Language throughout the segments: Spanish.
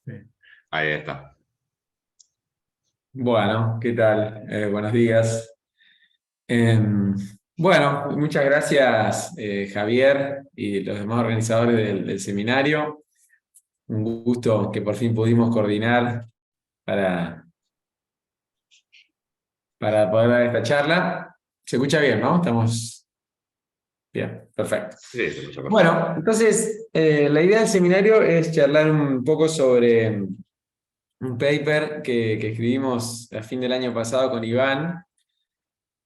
Sí. Ahí está. Bueno, ¿qué tal? Buenos días. Em, bueno, muchas gracias, Javier y los demás organizadores del seminario. Un gusto que por fin pudimos coordinar para, para poder dar esta charla. Se escucha bien, ¿no? Estamos bien, perfecto. Sí, se escucha perfecto. Bueno, entonces, la idea del seminario es charlar un poco sobre un paper que escribimos a fin del año pasado con Iván.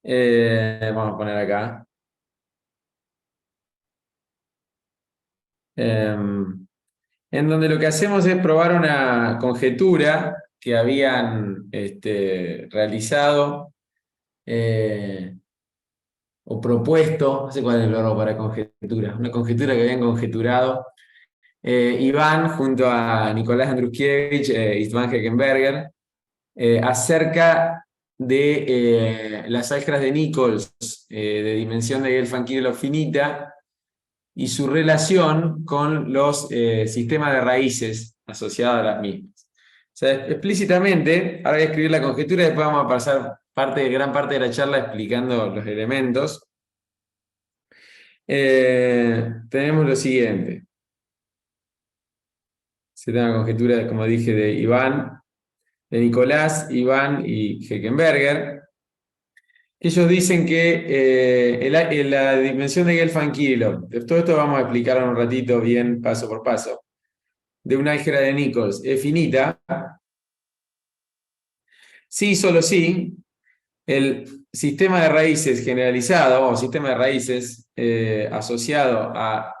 Vamos a poner acá. En donde lo que hacemos es probar una conjetura que habían realizado eh, o propuesto, no sé cuál es el verbo para conjetura, una conjetura que habían conjeturado Iván junto a Nicolás Andruszkiewicz e István Heckenberger acerca de las álgebras de Nichols de dimensión de Gelfand-Kirchhoff finita y su relación con los sistemas de raíces asociados a las mismas. O sea, explícitamente, ahora voy a escribir la conjetura y después vamos a pasar gran parte de la charla explicando los elementos. Tenemos lo siguiente. Se da una conjetura, como dije, de Iván, de Nicolás, Iván y Heckenberger. Ellos dicen que la dimensión de Gelfand-Kirchhoff, todo esto vamos a explicar en un ratito bien paso por paso, de una álgebra de Nichols es finita, sí, solo sí, el sistema de raíces generalizado o sistema de raíces asociado a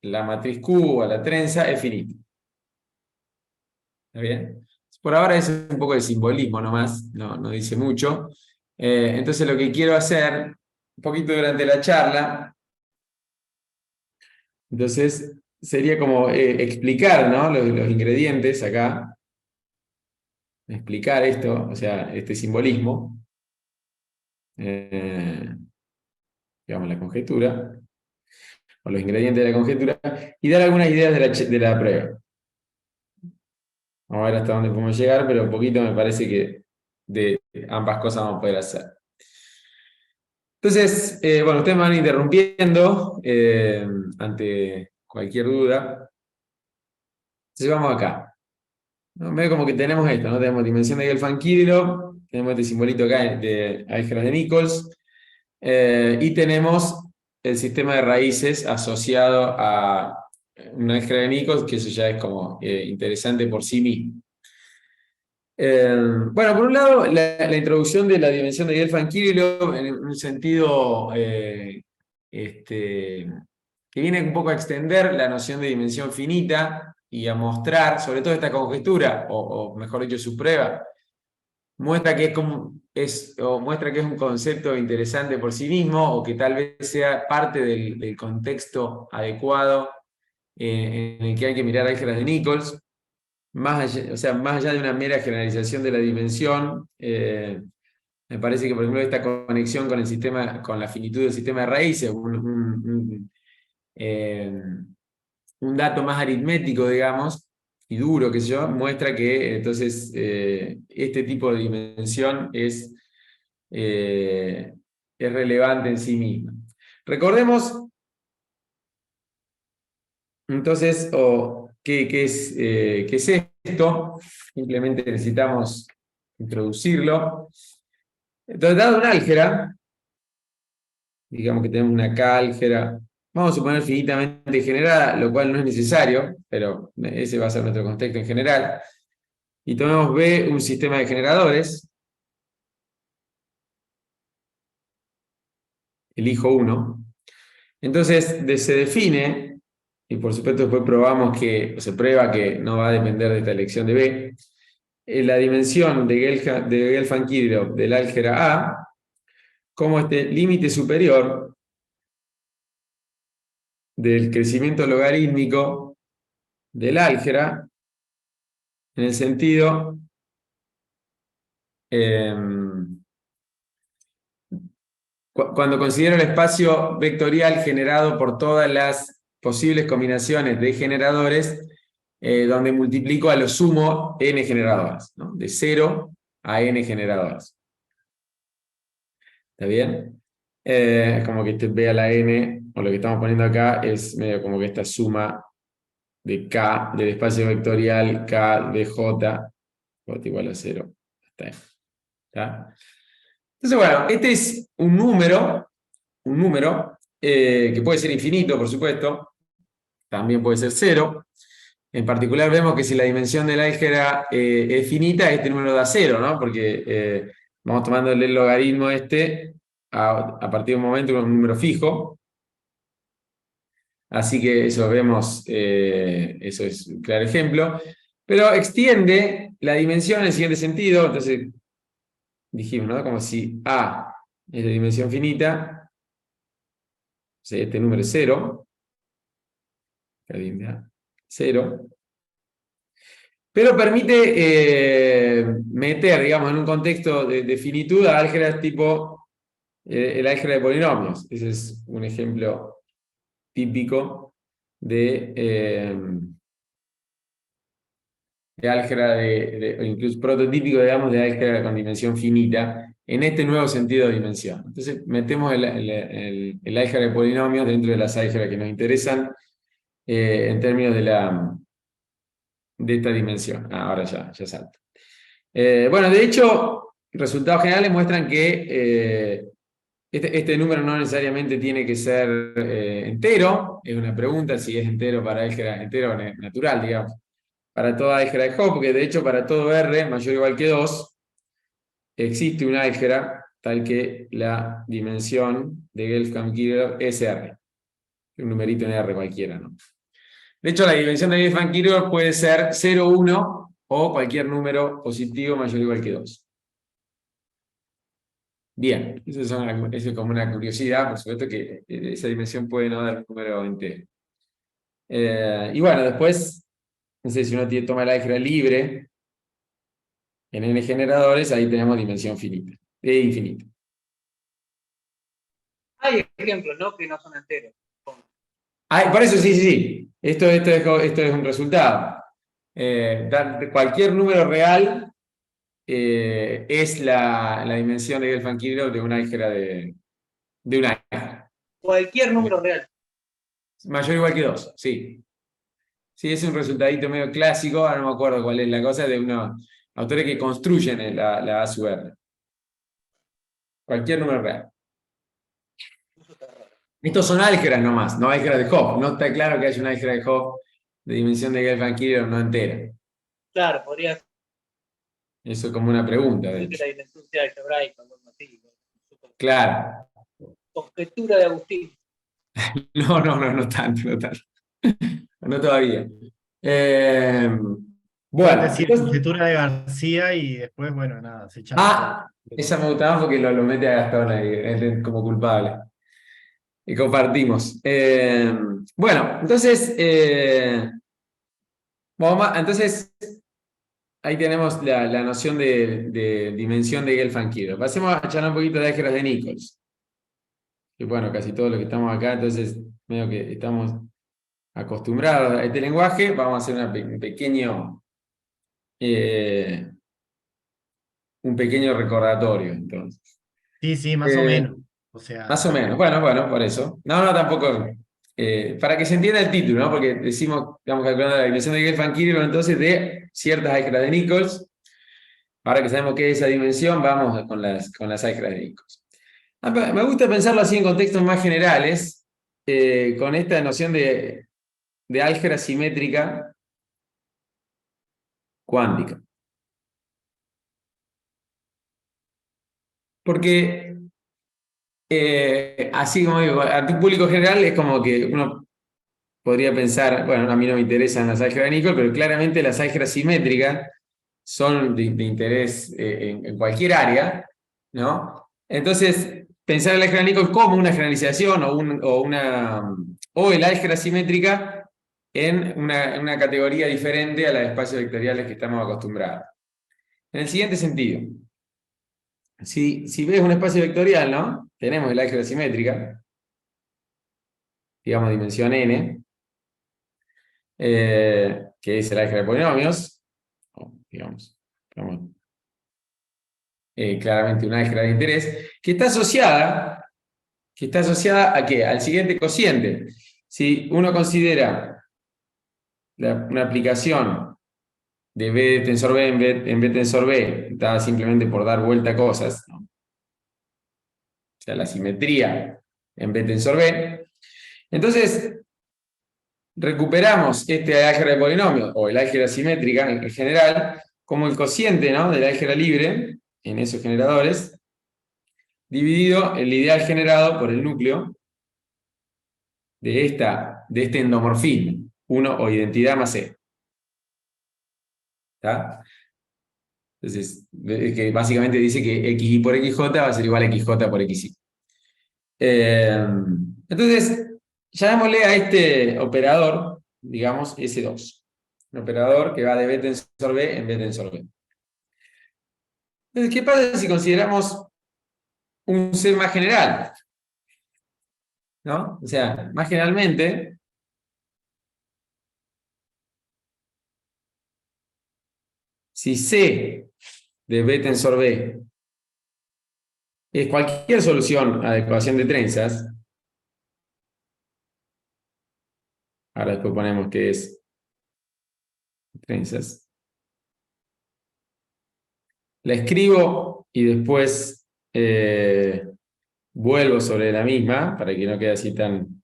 la matriz Q o a la trenza es finito. ¿Está bien? Por ahora es un poco de simbolismo nomás, no dice mucho. Entonces lo que quiero hacer, un poquito durante la charla, entonces sería como explicar, ¿no? los ingredientes acá, explicar esto, o sea, este simbolismo. Eh, digamos, la conjetura, o los ingredientes de la conjetura, y dar algunas ideas de la prueba. Vamos a ver hasta dónde podemos llegar, pero un poquito me parece que de ambas cosas vamos a poder hacer. Entonces, bueno, ustedes me van interrumpiendo ante cualquier duda. Entonces vamos acá. ¿No? Ve como que tenemos esto, ¿no? Tenemos dimensión de Gelfand-Kirchhoff, tenemos este simbolito acá de álgebras de Nichols, y tenemos el sistema de raíces asociado a una álgebra de Nichols, que eso ya es como interesante por sí mismo. Bueno, por un lado, la introducción de la dimensión de Gelfand-Kirchhoff en un sentido que viene un poco a extender la noción de dimensión finita y a mostrar, sobre todo esta conjetura, o mejor dicho, su prueba, muestra que o muestra que es un concepto interesante por sí mismo, o que tal vez sea parte del contexto adecuado en el que hay que mirar álgebras de Nichols, o sea, más allá de una mera generalización de la dimensión. Me parece que, por ejemplo, esta conexión con el sistema, con la finitud del sistema de raíces, eh, un dato más aritmético, digamos, y duro, que sé yo, muestra que entonces este tipo de dimensión es relevante en sí misma. Recordemos entonces qué es esto. Simplemente necesitamos introducirlo. Entonces, dado un álgebra, digamos que tenemos una K álgebra, vamos a suponer finitamente generada, lo cual no es necesario, pero ese va a ser nuestro contexto en general. Y tomemos B un sistema de generadores, elijo uno. Entonces se define, y por supuesto después probamos que, o se prueba que no va a depender de esta elección de B, la dimensión de Gelfand-Kirchhoff del álgebra A como este límite superior del crecimiento logarítmico del álgebra, en el sentido eh, cuando considero el espacio vectorial generado por todas las posibles combinaciones de generadores donde multiplico a lo sumo n generadores, ¿no? De 0 a n generadores. ¿Está bien? Es como que vea la n, o lo que estamos poniendo acá, es medio como que esta suma de k, del espacio vectorial k de j igual a 0. Está ahí. ¿Está? Entonces, bueno, este es un número que puede ser infinito, por supuesto, también puede ser 0. En particular vemos que si la dimensión del álgebra es finita, este número da 0, ¿no? Porque vamos tomando el logaritmo a partir de un momento con un número fijo. Así que eso vemos, eso es un claro ejemplo. Pero extiende la dimensión en el siguiente sentido. Entonces, dijimos, ¿no? Como si A es de dimensión finita, o sea, este número es 0. 0. Pero permite meter, digamos, en un contexto de finitud a álgebras tipo el álgebra de polinomios. Ese es un ejemplo típico de álgebra, o incluso prototípico, digamos, de álgebra con dimensión finita, en este nuevo sentido de dimensión. Entonces, metemos el álgebra de polinomios dentro de las álgebras que nos interesan en términos de esta dimensión. Ahora ya salto. Bueno, de hecho, resultados generales muestran que este número no necesariamente tiene que ser entero. Es una pregunta si es entero para álgebra entero o natural, digamos. Para toda álgebra de Hopf, porque de hecho para todo R mayor o igual que 2 existe un álgebra tal que la dimensión de Gelfand-Kirchhoff es R. Un numerito en R cualquiera, ¿no? De hecho, la dimensión de Gelfand-Kirchhoff puede ser 0, 1 o cualquier número positivo mayor o igual que 2. Bien, eso es como una curiosidad, por supuesto que esa dimensión puede no dar un número entero. Y bueno, después, no sé, si uno toma el álgebra libre en n generadores, ahí tenemos dimensión finita, infinita. Hay ejemplos, ¿no? Que no son enteros. Por eso sí. Esto es un resultado. Cualquier número real es la dimensión de Gelfand-Kirchhoff de una álgebra de un álgebra. Cualquier número real. Mayor o igual que 2, sí. Sí, es un resultadito medio clásico, ahora no me acuerdo cuál es la cosa, de unos autores que construyen la A sub R. Cualquier número real. Estos son álgebras nomás, no álgebras de Hopf. No está claro que haya una álgebra de Hopf de dimensión de Gelfand-Kirchhoff no entera. Claro, podría ser. Eso es como una pregunta. Que la dimensión sea algebraica, algo así. Claro. Conjetura de Agustín. No tanto. No todavía. Puedes Bueno. decir conjetura de García y después, bueno, nada, se echa. Esa me gustaba porque lo mete a Gastón ahí, como culpable. Y compartimos. Bueno, entonces, entonces ahí tenemos la noción de dimensión de Gelfand-Kirchhoff. Pasemos a charlar un poquito de álgebras de Nichols. Que bueno, casi todos los que estamos acá, entonces, medio que estamos acostumbrados a este lenguaje. Vamos a hacer un pequeño recordatorio, entonces. Sí, más o menos. O sea, más o menos, bueno, por eso. No, tampoco. Para que se entienda el título, ¿no? Porque decimos, estamos calculando la dimensión de Gelfand-Kirchhoff, entonces de ciertas álgebras de Nichols. Ahora que sabemos qué es esa dimensión, vamos con las álgebras de Nichols. Me gusta pensarlo así en contextos más generales, con esta noción de álgebra simétrica cuántica. Porque, así como digo, a tu público general es como que uno podría pensar, bueno, a mí no me interesan las álgebras de Nichols, pero claramente las álgebras simétricas son de interés en cualquier área, ¿no? Entonces, pensar en la álgebra de Nichols como una generalización o el álgebra simétrica en una categoría diferente a la de espacios vectoriales que estamos acostumbrados. En el siguiente sentido, si ves un espacio vectorial, ¿no? Tenemos el álgebra simétrica, digamos dimensión n, que es el álgebra de polinomios, o, digamos, claramente un álgebra de interés, que está asociada ¿a qué? Al siguiente cociente. Si uno considera una aplicación de B de tensor B en B tensor B, está simplemente por dar vuelta a cosas, ¿no? O sea, la simetría en B tensor B. Entonces, recuperamos este álgebra de polinomios, o el álgebra simétrica en general, como el cociente, ¿no?, del álgebra libre, en esos generadores, dividido el ideal generado por el núcleo de este endomorfismo, 1 o identidad más E. ¿Está? Entonces, que básicamente dice que xy por xj va a ser igual a xj por xy. Entonces, llamémosle a este operador, digamos, S2. Un operador que va de B tensor B en B tensor B. Entonces, ¿qué pasa si consideramos un C más general? ¿No? O sea, más generalmente, si C de B tensor B es cualquier solución a la ecuación de trenzas, ahora después ponemos que es trenzas, la escribo y después vuelvo sobre la misma para que no quede así tan...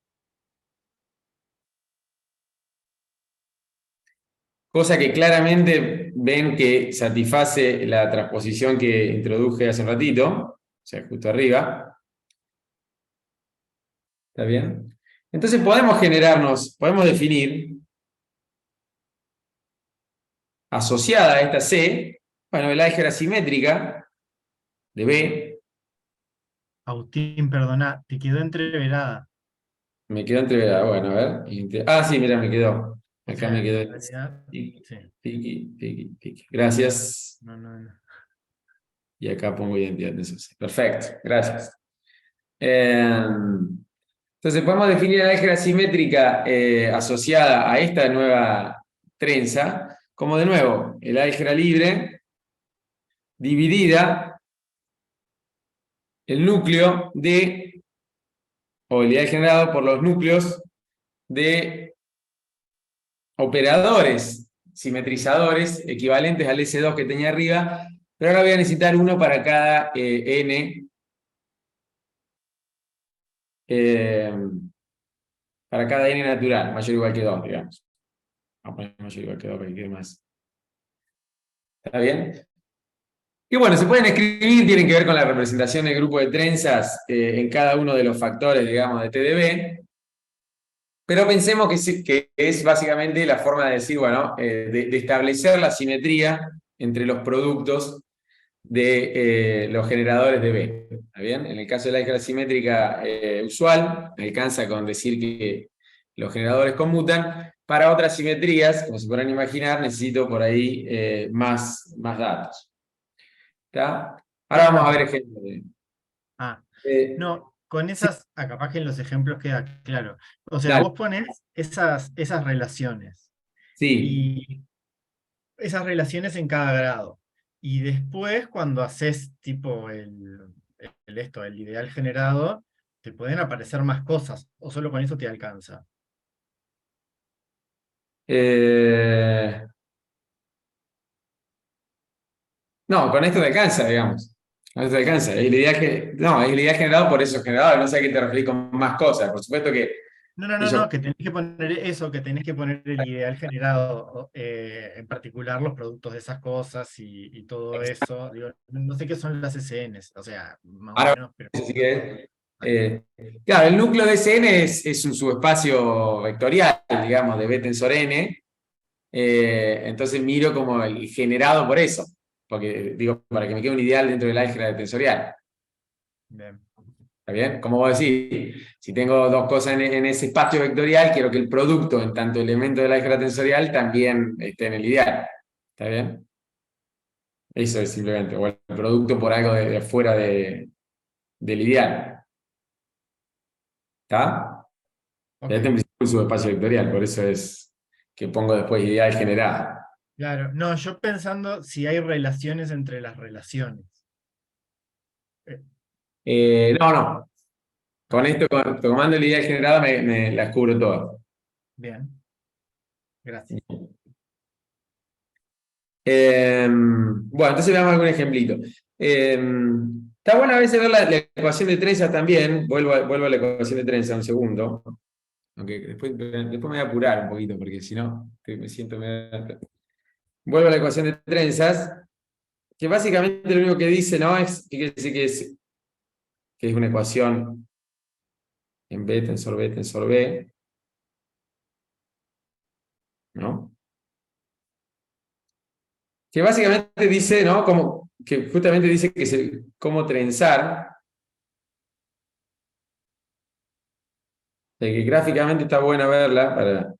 Cosa que claramente ven que satisface la transposición que introduje hace un ratito, o sea, justo arriba. ¿Está bien? Entonces podemos definir, asociada a esta C, bueno, el álgebra simétrica de B. Agustín, perdona, te quedó entreverada. Me quedó entreverada, bueno, a ver. Ah, sí, mira, me quedó. O Acá sea, me en quedó. realidad, Piqui, sí. piqui, piqui. Gracias. No. Y acá pongo identidad de socio. Perfecto, gracias. Entonces podemos definir la álgebra simétrica asociada a esta nueva trenza como, de nuevo, el álgebra libre dividida el núcleo de, o el ideal generado por los núcleos de operadores simetrizadores equivalentes al S2 que tenía arriba, pero ahora voy a necesitar uno para cada n, para cada n natural, mayor o igual que 2, digamos. Vamos a poner mayor o igual que 2 para que quede más. ¿Está bien? Y bueno, se pueden escribir, tienen que ver con la representación del grupo de trenzas en cada uno de los factores, digamos, de TdB. Pero pensemos que es básicamente la forma de decir, bueno, de establecer la simetría entre los productos de los generadores de B. ¿Está bien? En el caso de la álgebra simétrica usual, me alcanza con decir que los generadores conmutan. Para otras simetrías, como se podrán imaginar, necesito por ahí más datos. ¿Está? Ahora vamos a ver ejemplos. Ah, Eh, no, con esas, capaz que en los ejemplos queda claro. O sea, Dale. vos pones esas relaciones Sí. y esas relaciones en cada grado. Y después, cuando haces tipo el ideal generado, te pueden aparecer más cosas, o solo con eso te alcanza. No, con esto te alcanza, digamos. Con esto te alcanza. No, es la idea generado por esos generadores. No sé a qué te referís con más cosas. Por supuesto que ellos... No, que tenés que poner eso, que tenés que poner el ideal generado, en particular los productos de esas cosas y todo eso. Digo, no sé qué son las SNs, o sea, más o Ahora, menos, pero... así que, claro, el núcleo de SN es un subespacio vectorial, digamos, de B tensor N. Entonces miro como el generado por eso. Porque, digo, para que me quede un ideal dentro del álgebra tensorial. Bien. ¿Está bien? Como vos decís, si tengo dos cosas en ese espacio vectorial, quiero que el producto en tanto elemento del álgebra tensorial también esté en el ideal. ¿Está bien? Eso es simplemente. O el producto por algo de fuera del ideal. ¿Está? Ok. Este en principio es un subespacio vectorial, por eso es que pongo después ideal generado. Claro, no, yo pensando si hay relaciones entre las relaciones. No. Con esto, tomando el ideal generado, me las cubro todas. Bien, gracias. Bueno, entonces veamos algún ejemplito. Está bueno a veces ver la ecuación de trenzas también. Vuelvo a la ecuación de trenzas un segundo. Aunque después me voy a apurar un poquito, porque si no, me siento medio... Vuelvo a la ecuación de trenzas, que básicamente lo único que dice, ¿no? Es que quiere decir que es una ecuación en B, tensor B, ¿no? Que básicamente dice, ¿no? Que justamente dice que cómo trenzar. Que gráficamente está buena verla para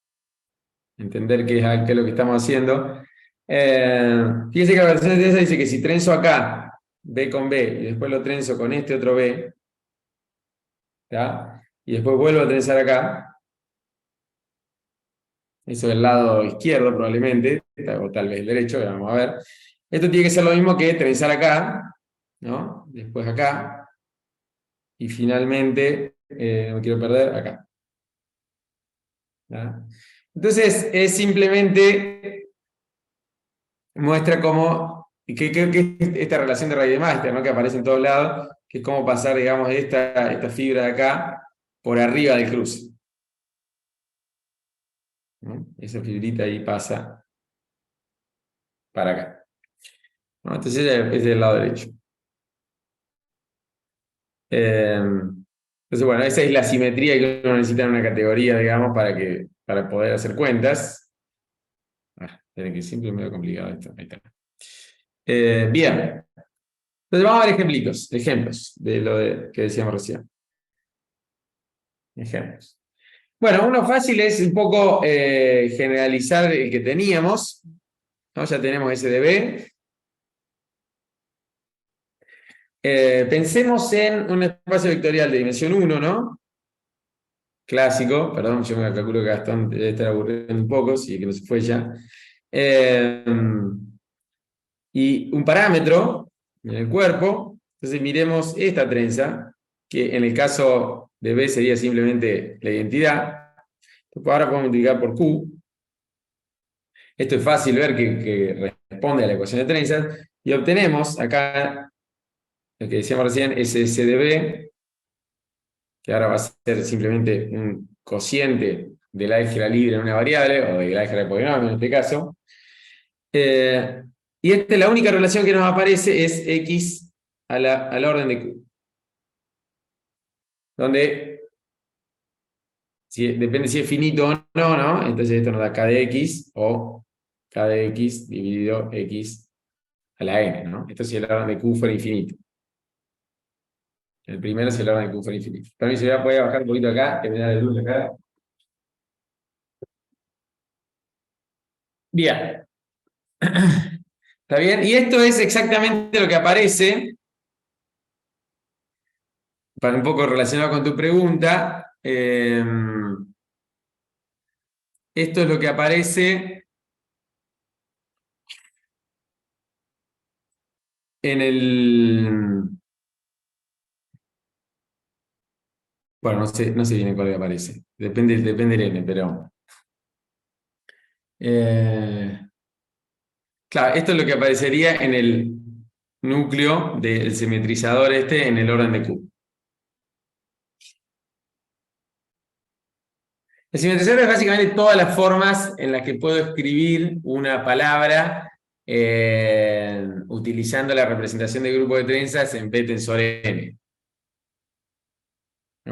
entender qué es lo que estamos haciendo. Fíjense que la versión de esa dice que si trenzo acá, B con B, y después lo trenzo con este otro B, ¿tá? Y después vuelvo a trenzar acá, eso del lado izquierdo probablemente, o tal vez el derecho, vamos a ver. Esto tiene que ser lo mismo que trenzar acá, ¿no? Después acá, y finalmente, no me quiero perder, acá. ¿Tá? Entonces, es simplemente muestra cómo, que esta relación de Rademacher, ¿no? Que aparece en todos lados, que es cómo pasar, digamos, de esta fibra de acá por arriba del cruce, ¿no? Esa fibrita ahí pasa para acá, ¿no? Entonces es del lado derecho. Entonces, bueno, esa es la simetría que uno necesita en una categoría, digamos, para poder hacer cuentas. Esperen que siempre es medio complicado esto. Ahí está. Bien. Entonces vamos a ver ejemplos de lo que decíamos recién. Ejemplos. Bueno, uno fácil es un poco generalizar el que teníamos, ¿no? Ya tenemos ese de B. Pensemos en un espacio vectorial de dimensión 1, ¿no? Clásico, perdón, yo me calculo que Gastón debe estar aburriendo un poco, si que no se fue ya. Y un parámetro en el cuerpo, entonces miremos esta trenza, que en el caso de B sería simplemente la identidad. Entonces, ahora podemos multiplicar por Q. Esto es fácil ver que responde a la ecuación de trenzas, y obtenemos acá lo que decíamos recién, SS de B, que ahora va a ser simplemente un cociente del álgebra libre en una variable, o del álgebra de polinomios en este caso. Y la única relación que nos aparece es X a la orden de Q. Donde, depende si es finito o no, ¿no? Entonces esto nos da K de X, o K de X dividido X a la N, ¿no? Esto si el orden de Q fuera infinito. El primero es el orden de Q fuera infinito. Para mí se voy a bajar un poquito acá, que me da de luz acá. Bien. ¿Está bien? Y esto es exactamente lo que aparece, para un poco relacionado con tu pregunta, esto es lo que aparece en el... Bueno, no sé bien cuál aparece. Depende del N, pero... claro, esto es lo que aparecería en el núcleo del simetrizador en el orden de Q. El simetrizador es básicamente todas las formas en las que puedo escribir una palabra utilizando la representación de grupo de trenzas en P tensor N.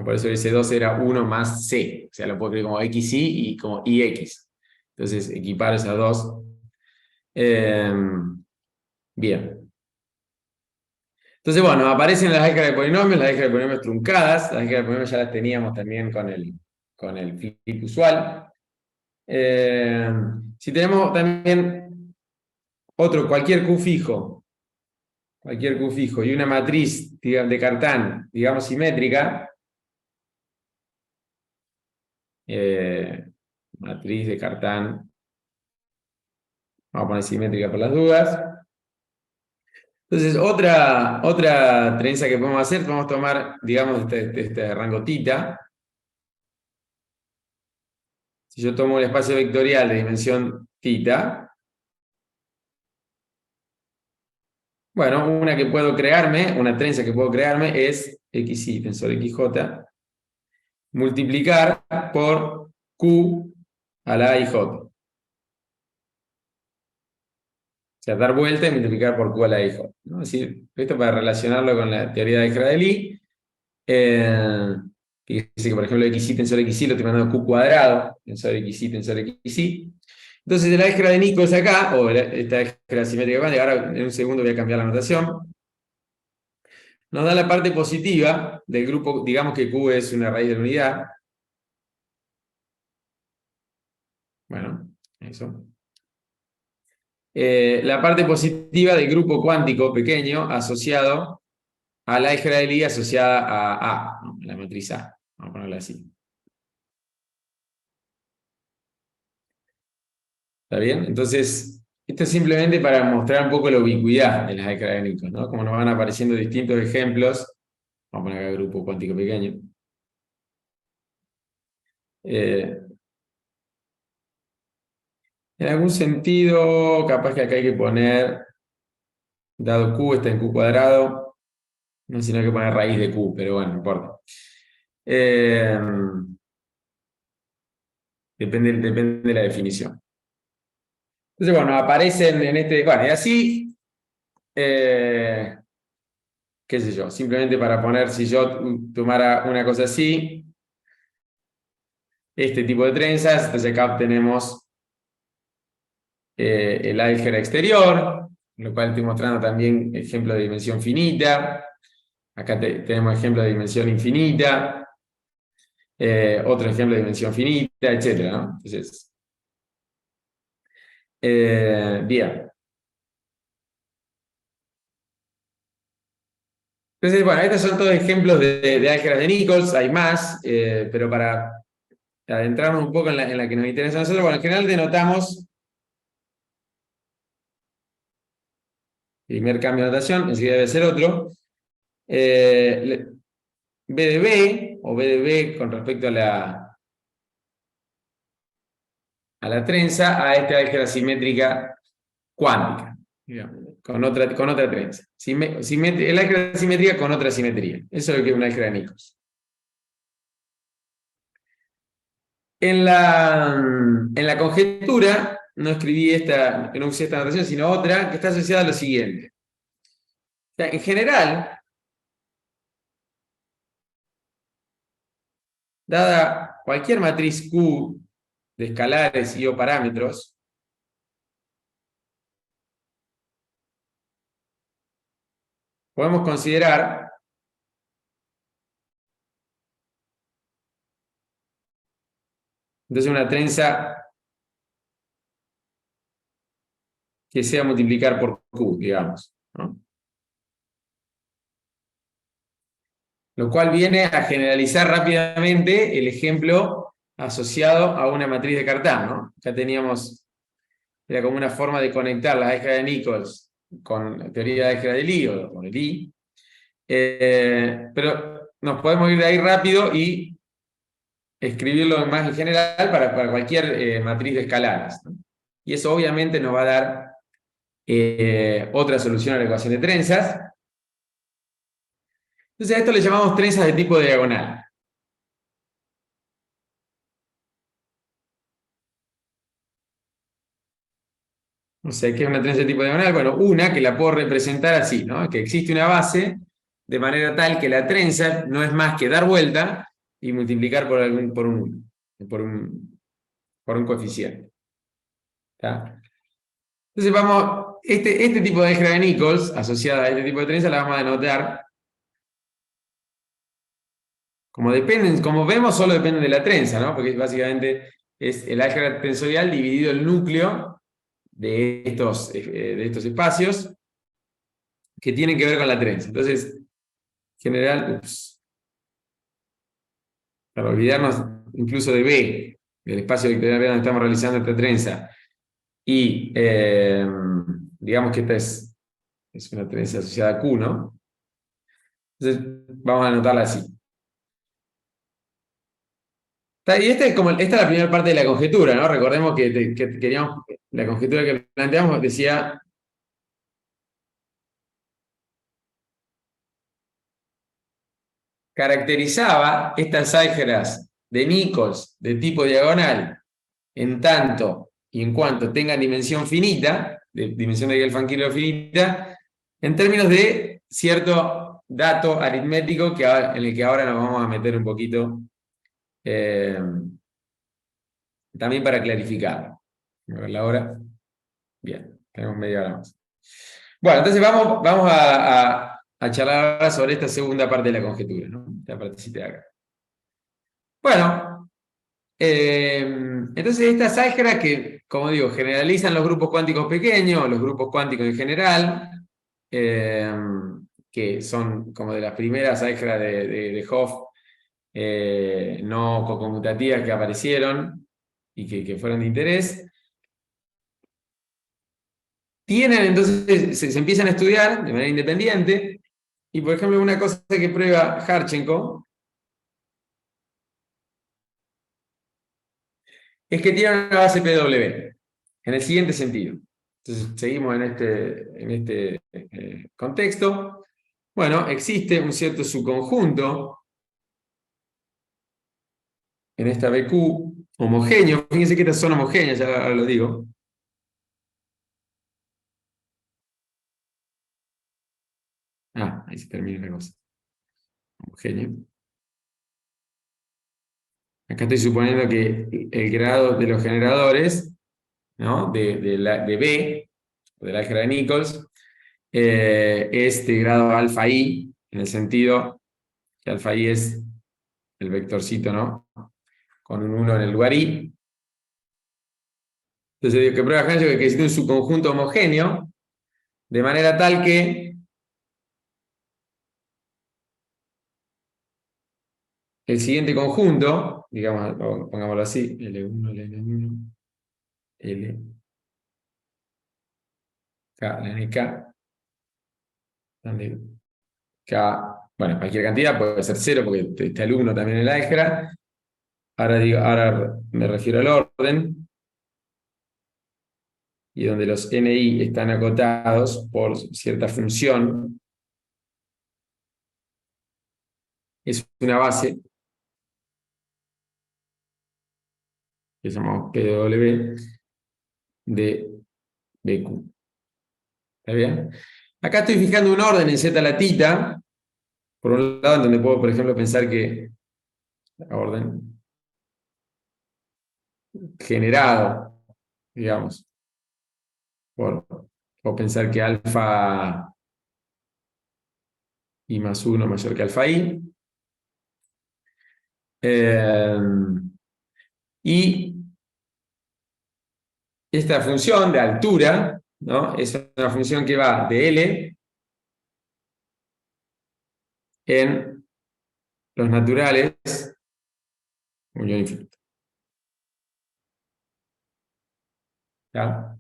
Por eso ese 2 era 1 más C. O sea, lo puedo escribir como XY y como IX. Entonces, equipar esas dos. Bien. Entonces, bueno, aparecen las álgebras de polinomios, las álgebras de polinomios truncadas. Las álgebras de polinomios ya las teníamos también con el flip usual. Si tenemos también cualquier Q fijo y una matriz de Cartan, digamos simétrica, matriz de Cartan Vamos a poner simétrica por las dudas. Entonces, otra trenza que podemos hacer, podemos tomar, digamos, este rango θ. Si yo tomo un espacio vectorial de dimensión θ, bueno, una trenza que puedo crearme es xy tensor xj, multiplicar por q a la ij. O sea, dar vuelta y multiplicar por q a la ij, ¿no? Es decir, esto para relacionarlo con la teoría de álgebra de Lie. Que dice que, por ejemplo, xy tensor xy lo estoy mandando q cuadrado, tensor xy tensor xy. Entonces, el álgebra de Nichols acá, o esta álgebra simétrica cuántica, ahora en un segundo voy a cambiar la notación, nos da la parte positiva del grupo, digamos que q es una raíz de la unidad. Bueno, eso. La parte positiva del grupo cuántico pequeño asociado a la álgebra de Lie asociada a A, ¿no? La matriz A. Vamos a ponerla así. ¿Está bien? Entonces, esto es simplemente para mostrar un poco la ubicuidad de las álgebras de Nichols, ¿no? Como nos van apareciendo distintos ejemplos. Vamos a poner acá grupo cuántico pequeño. En algún sentido, capaz que acá hay que poner, dado q está en q cuadrado, no sé si no hay que poner raíz de q, pero bueno, no importa. Depende de la definición. Entonces, bueno, aparecen en este, bueno, y así, qué sé yo, simplemente para poner, si yo tomara una cosa así, este tipo de trenzas, entonces acá obtenemos el álgebra exterior, lo cual estoy mostrando también ejemplo de dimensión finita. Acá tenemos ejemplo de dimensión infinita, otro ejemplo de dimensión finita, etc., ¿no? Entonces, bien. Entonces, bueno, estos son todos ejemplos de álgebras de Nichols, hay más, pero para adentrarnos un poco en la que nos interesa a nosotros, bueno, en general denotamos primer cambio de notación, enseguida debe ser otro. B de B, o B de B con respecto a la trenza, a esta álgebra simétrica cuántica, digamos, con otra trenza. El álgebra simétrica con otra simetría. Eso es lo que es una álgebra de Nichols. En la conjetura, no escribí esta, no usé esta notación, sino otra, que está asociada a lo siguiente. O sea, en general, dada cualquier matriz Q de escalares y o parámetros, podemos considerar entonces una trenza que sea multiplicar por Q, digamos, ¿no? Lo cual viene a generalizar rápidamente el ejemplo asociado a una matriz de Cartan, ¿no? Ya teníamos, era como una forma de conectar las álgebras de Nichols con la teoría de álgebra de Lie, o con el Lie. Pero nos podemos ir de ahí rápido y escribirlo más en general para cualquier matriz de escalares, ¿no? Y eso obviamente nos va a dar otra solución a la ecuación de trenzas. Entonces a esto le llamamos trenzas de tipo diagonal. O sea, ¿qué es una trenza de tipo diagonal? Bueno, una que la puedo representar así, ¿no? Que existe una base de manera tal que la trenza no es más que dar vuelta y multiplicar por un coeficiente. ¿Está? Entonces vamos, este tipo de álgebra de Nichols, asociada a este tipo de trenza, la vamos a denotar como vemos, solo dependen de la trenza, ¿no? Porque básicamente es el álgebra tensorial dividido el núcleo de estos espacios que tienen que ver con la trenza. Entonces, en general, para olvidarnos incluso de B, del espacio vectorial donde estamos realizando esta trenza, Y digamos que esta es una tendencia asociada a Q, ¿no? Entonces, vamos a anotarla así. Y esta es la primera parte de la conjetura, ¿no? Recordemos que queríamos, la conjetura que planteamos decía caracterizaba estas álgebras de Nichols de tipo diagonal en tanto y en cuanto tengan dimensión finita, de dimensión de Gelfand-Killer finita, en términos de cierto dato aritmético en el que ahora nos vamos a meter un poquito también para clarificar. A ver la hora. Bien, tenemos media hora más. Bueno, entonces vamos a charlar ahora sobre esta segunda parte de la conjetura, ¿no? Esta partecita de acá. Bueno, entonces estas álgebras que, como digo, generalizan los grupos cuánticos pequeños, los grupos cuánticos en general, que son como de las primeras álgebras de Hopf no coconmutativas que aparecieron y que fueron de interés. Entonces, se empiezan a estudiar de manera independiente, y por ejemplo, una cosa que prueba Harchenko es que tiene una base PW, en el siguiente sentido. Entonces, seguimos en este contexto. Bueno, existe un cierto subconjunto en esta BQ homogéneo. Fíjense que estas son homogéneas, ya ahora lo digo. Ahí se termina la cosa. Homogéneo. Acá estoy suponiendo que el grado de los generadores, ¿no? de B, del álgebra de Nichols, es de grado alfa i, en el sentido que alfa i es el vectorcito, ¿no? Con un 1 en el lugar i. Entonces digo que prueba Harchenko que existe un subconjunto homogéneo, de manera tal que el siguiente conjunto, digamos, pongámoslo así, L1, Ln1, L, K, Lnk, donde K, bueno, cualquier cantidad puede ser 0 porque está el 1 también en el álgebra. Ahora me refiero al orden, y donde los NI están acotados por cierta función, es una base que llamamos PW de BQ. ¿Está bien? Acá estoy fijando un orden en Z latita, por un lado, en donde puedo, por ejemplo, pensar que orden generado, digamos, o pensar que alfa i más 1 mayor que alfa i. Y esta función de altura, ¿no? Es una función que va de L en los naturales unión infinita. ¿Ya?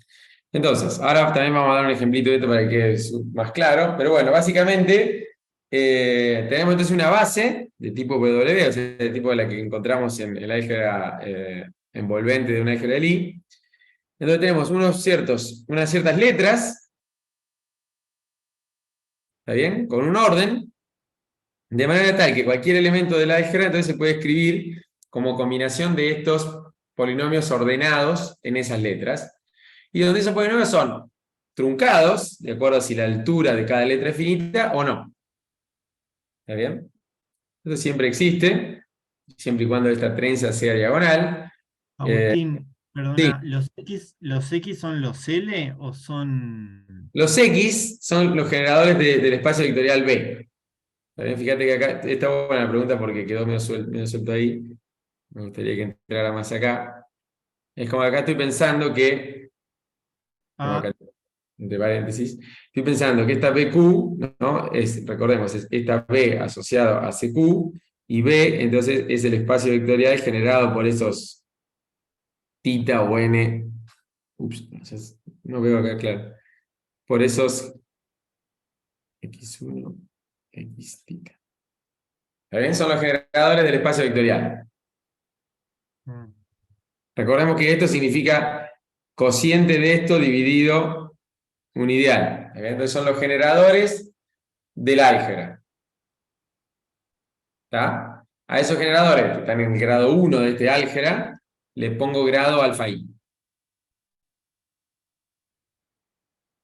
Entonces, ahora también vamos a dar un ejemplito de esto para que quede más claro, pero bueno, básicamente tenemos entonces una base de tipo W, o sea, de tipo de la que encontramos en el álgebra envolvente de una álgebra de Lie. Entonces tenemos unas ciertas letras, ¿está bien? Con un orden, de manera tal que cualquier elemento de la álgebra entonces se puede escribir como combinación de estos polinomios ordenados en esas letras, y donde esos polinomios son truncados, de acuerdo a si la altura de cada letra es finita o no. ¿Está bien? Eso siempre existe, siempre y cuando esta trenza sea diagonal. Agustín, perdona, Sí. ¿los X son los L o son...? Los X son los generadores del espacio vectorial B. ¿Está bien? Fíjate que acá está buena la pregunta porque quedó medio suelto ahí. Me gustaría que entrara más acá. Es como acá estoy pensando que, acá, entre paréntesis, estoy pensando que esta BQ, ¿no? Recordemos, es esta B asociado a CQ, y B entonces es el espacio vectorial generado por esos θ o n Ups, no veo acá claro. Por esos x1, x θ. ¿Está bien? Son los generadores del espacio vectorial. Mm. Recordemos que esto significa cociente de esto dividido un ideal. ¿Está bien? Entonces son los generadores del álgebra. ¿Está? A esos generadores que están en el grado 1 de este álgebra, le pongo grado alfa i.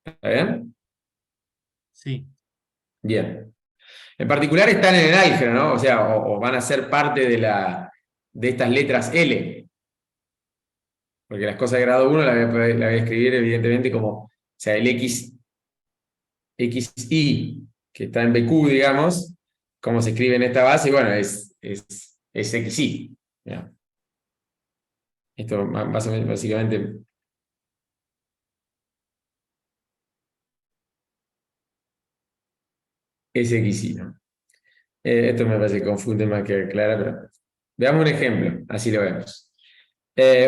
¿Está bien? Sí. Bien. En particular están en el álgebra, ¿no? O sea, o van a ser parte de estas letras L. Porque las cosas de grado 1 la voy a escribir evidentemente como, o sea, el XI, que está en BQ, digamos, como se escribe en esta base, y bueno, es XI. ¿Ya? Esto básicamente es XI, ¿no? Esto me parece que confunde más que aclara, pero veamos un ejemplo, así lo vemos.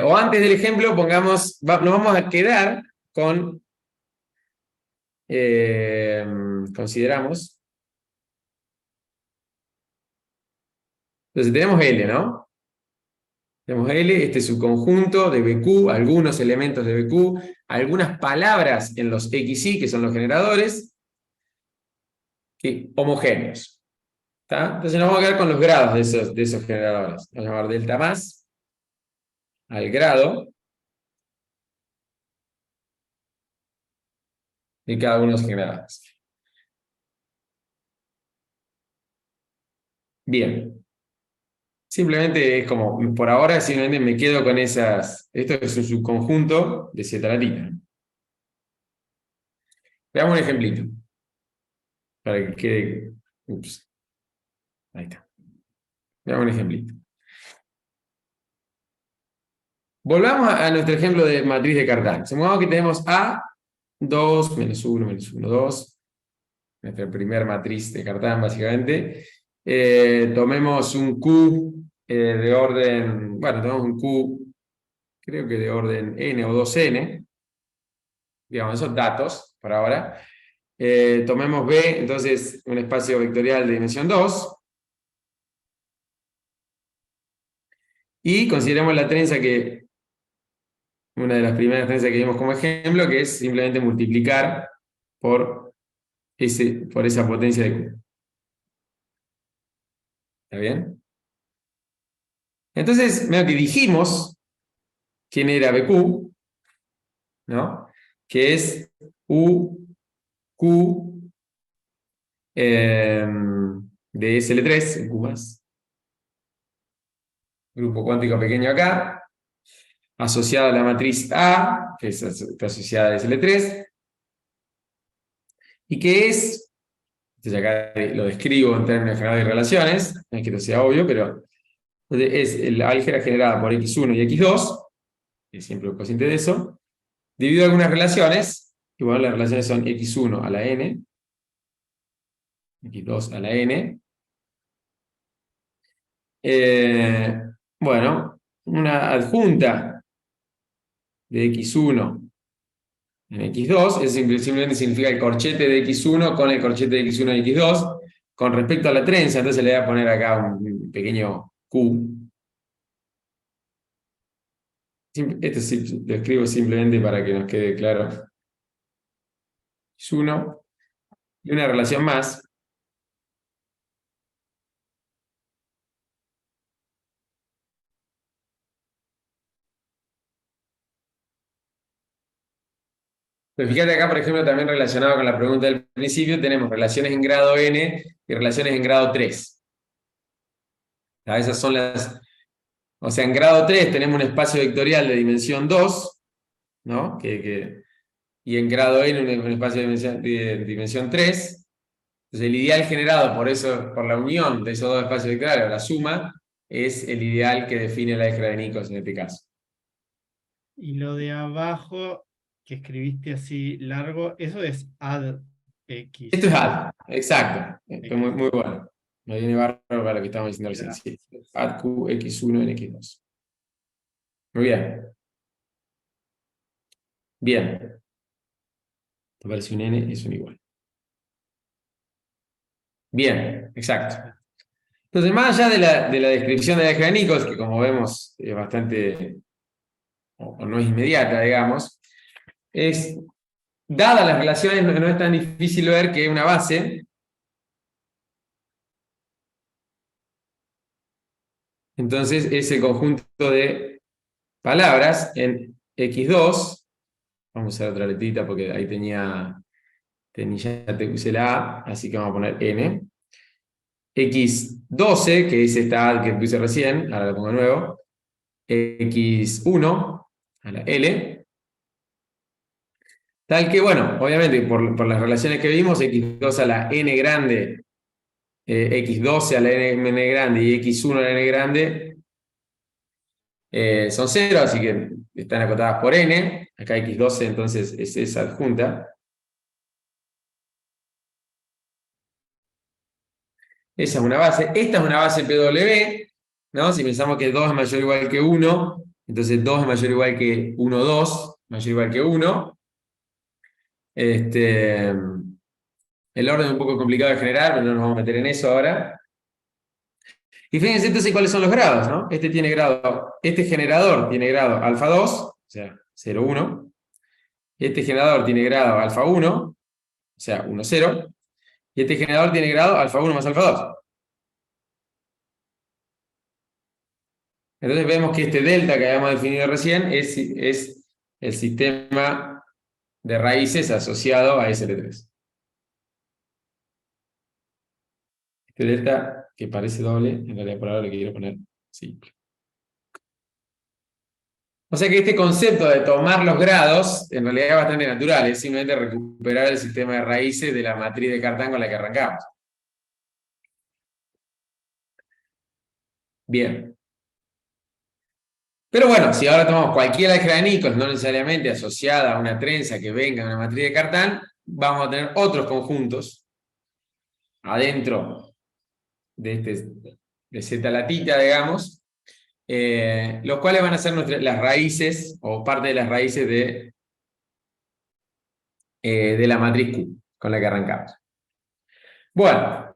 O antes del ejemplo, nos vamos a quedar con, consideramos, entonces tenemos L, ¿no? Tenemos L, este es su conjunto de BQ, algunos elementos de BQ, algunas palabras en los XY, que son los generadores, homogéneos. ¿Está? Entonces nos vamos a quedar con los grados de esos generadores. Vamos a llamar delta más al grado de cada uno de los generadores. Bien. Simplemente es como, por ahora simplemente me quedo con esas. Esto es un subconjunto de cetratina. Veamos un ejemplito. Para que quede. Ups. Ahí está. Veamos un ejemplito. Volvamos a nuestro ejemplo de matriz de Cartán. Supongamos que tenemos A, 2, menos 1, menos 1, 2. Nuestra primera matriz de Cartán, básicamente. Tomemos un Q de orden. Bueno, tomemos un Q, creo que de orden N o 2N. Digamos, esos datos por ahora. Tomemos B, entonces un espacio vectorial de dimensión 2. Y consideremos la trenza que, una de las primeras trenzas que vimos como ejemplo, que es simplemente multiplicar por esa potencia de Q. ¿Está bien? Entonces, medio que dijimos quién era BQ, ¿no? Que es UQ de SL3, Q más. Grupo cuántico pequeño acá, asociado a la matriz A, que está asociada a SL3, y que es, entonces acá lo describo en términos generales de relaciones, no es que esto sea obvio, pero es el álgebra generada por X1 y X2, que es siempre un cociente de eso, dividido algunas relaciones, y bueno, las relaciones son X1 a la N, X2 a la N, bueno, una adjunta de X1 en X2, eso simplemente significa el corchete de X1 con el corchete de X1 y X2, con respecto a la trenza, entonces le voy a poner acá un pequeño Q. Esto sí, lo escribo simplemente para que nos quede claro. X1 y una relación más. Pero fíjate acá, por ejemplo, también relacionado con la pregunta del principio, tenemos relaciones en grado n y relaciones en grado 3. Esas son las. O sea, en grado 3 tenemos un espacio vectorial de dimensión 2, ¿no? Y en grado n un espacio de dimensión 3. Entonces, el ideal generado por la unión de esos dos espacios vectoriales, la suma, es el ideal que define la álgebra de Nikos en este caso. Y lo de abajo, que escribiste así largo, eso es add X. Esto es add, exacto. Esto es muy bueno. Me viene bárbaro para lo que estamos diciendo recién. Sí. Add Q, X1 en X2. Muy bien. Bien. Esto parece un n, es un igual. Bien, exacto. Entonces, más allá de la descripción de la granja de Nichols, que como vemos es bastante, o no es inmediata, digamos, dadas las relaciones, no es tan difícil ver que una base, entonces es el conjunto de palabras en x2, vamos a hacer otra letrita porque ahí ya te puse la A, así que vamos a poner n, x12, que es esta A que puse recién, ahora la pongo de nuevo, x1 a la L, tal que, bueno, obviamente por las relaciones que vimos, x2 a la n grande, x12 a la n grande y x1 a la n grande son 0, así que están acotadas por n, acá x12 entonces es esa adjunta. Esa es una base. Esta es una base PW, ¿no? Si pensamos que 2 es mayor o igual que 1, entonces 2 es mayor o igual que 1, 2, mayor o igual que 1. El orden es un poco complicado de generar, pero no nos vamos a meter en eso ahora. Y fíjense entonces cuáles son los grados, ¿no? Este generador tiene grado alfa 2, o sea, 0, 1. Este generador tiene grado alfa 1, o sea, 1, 0. Y este generador tiene grado alfa 1 más alfa 2. Entonces vemos que este delta que habíamos definido recién es el sistema de raíces asociado a SL3. Este delta que parece doble, en realidad por ahora le quiero poner simple. O sea que este concepto de tomar los grados en realidad es bastante natural, es simplemente recuperar el sistema de raíces de la matriz de Cartan con la que arrancamos. Bien. Pero bueno, si ahora tomamos cualquier álgebra de Nichols, no necesariamente asociada a una trenza que venga de una matriz de Cartan, vamos a tener otros conjuntos adentro de Z latita, digamos, los cuales van a ser las raíces o parte de las raíces de la matriz Q con la que arrancamos. Bueno,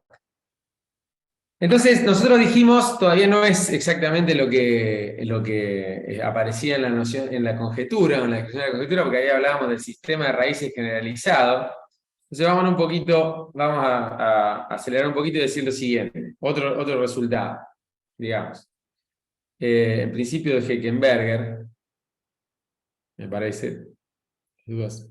entonces nosotros dijimos, todavía no es exactamente lo que aparecía en la noción, en la conjetura, o en la descripción de la conjetura, porque ahí hablábamos del sistema de raíces generalizado. Entonces vamos a acelerar un poquito y decir lo siguiente, otro resultado, digamos. El principio de Heckenberger, me parece, dudas.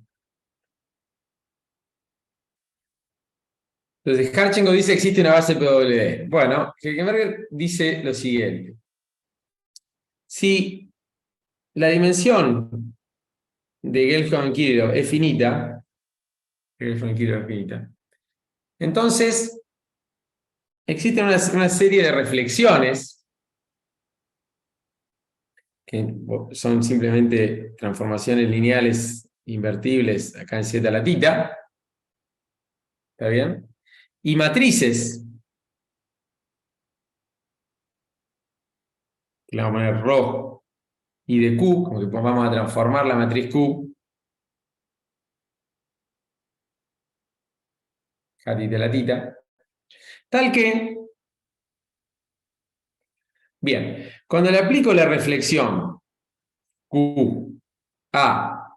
Entonces, Harchenko dice que existe una base PWD. Bueno, Heckenberger dice lo siguiente. Si la dimensión de Gelfand-Kirchhoff es finita, entonces existe una serie de reflexiones que son simplemente transformaciones lineales invertibles acá en Z latita. ¿Está bien? Y matrices, que le vamos a poner ρ y de Q, como que vamos a transformar la matriz Q, jatita latita, tal que, bien, cuando le aplico la reflexión Q a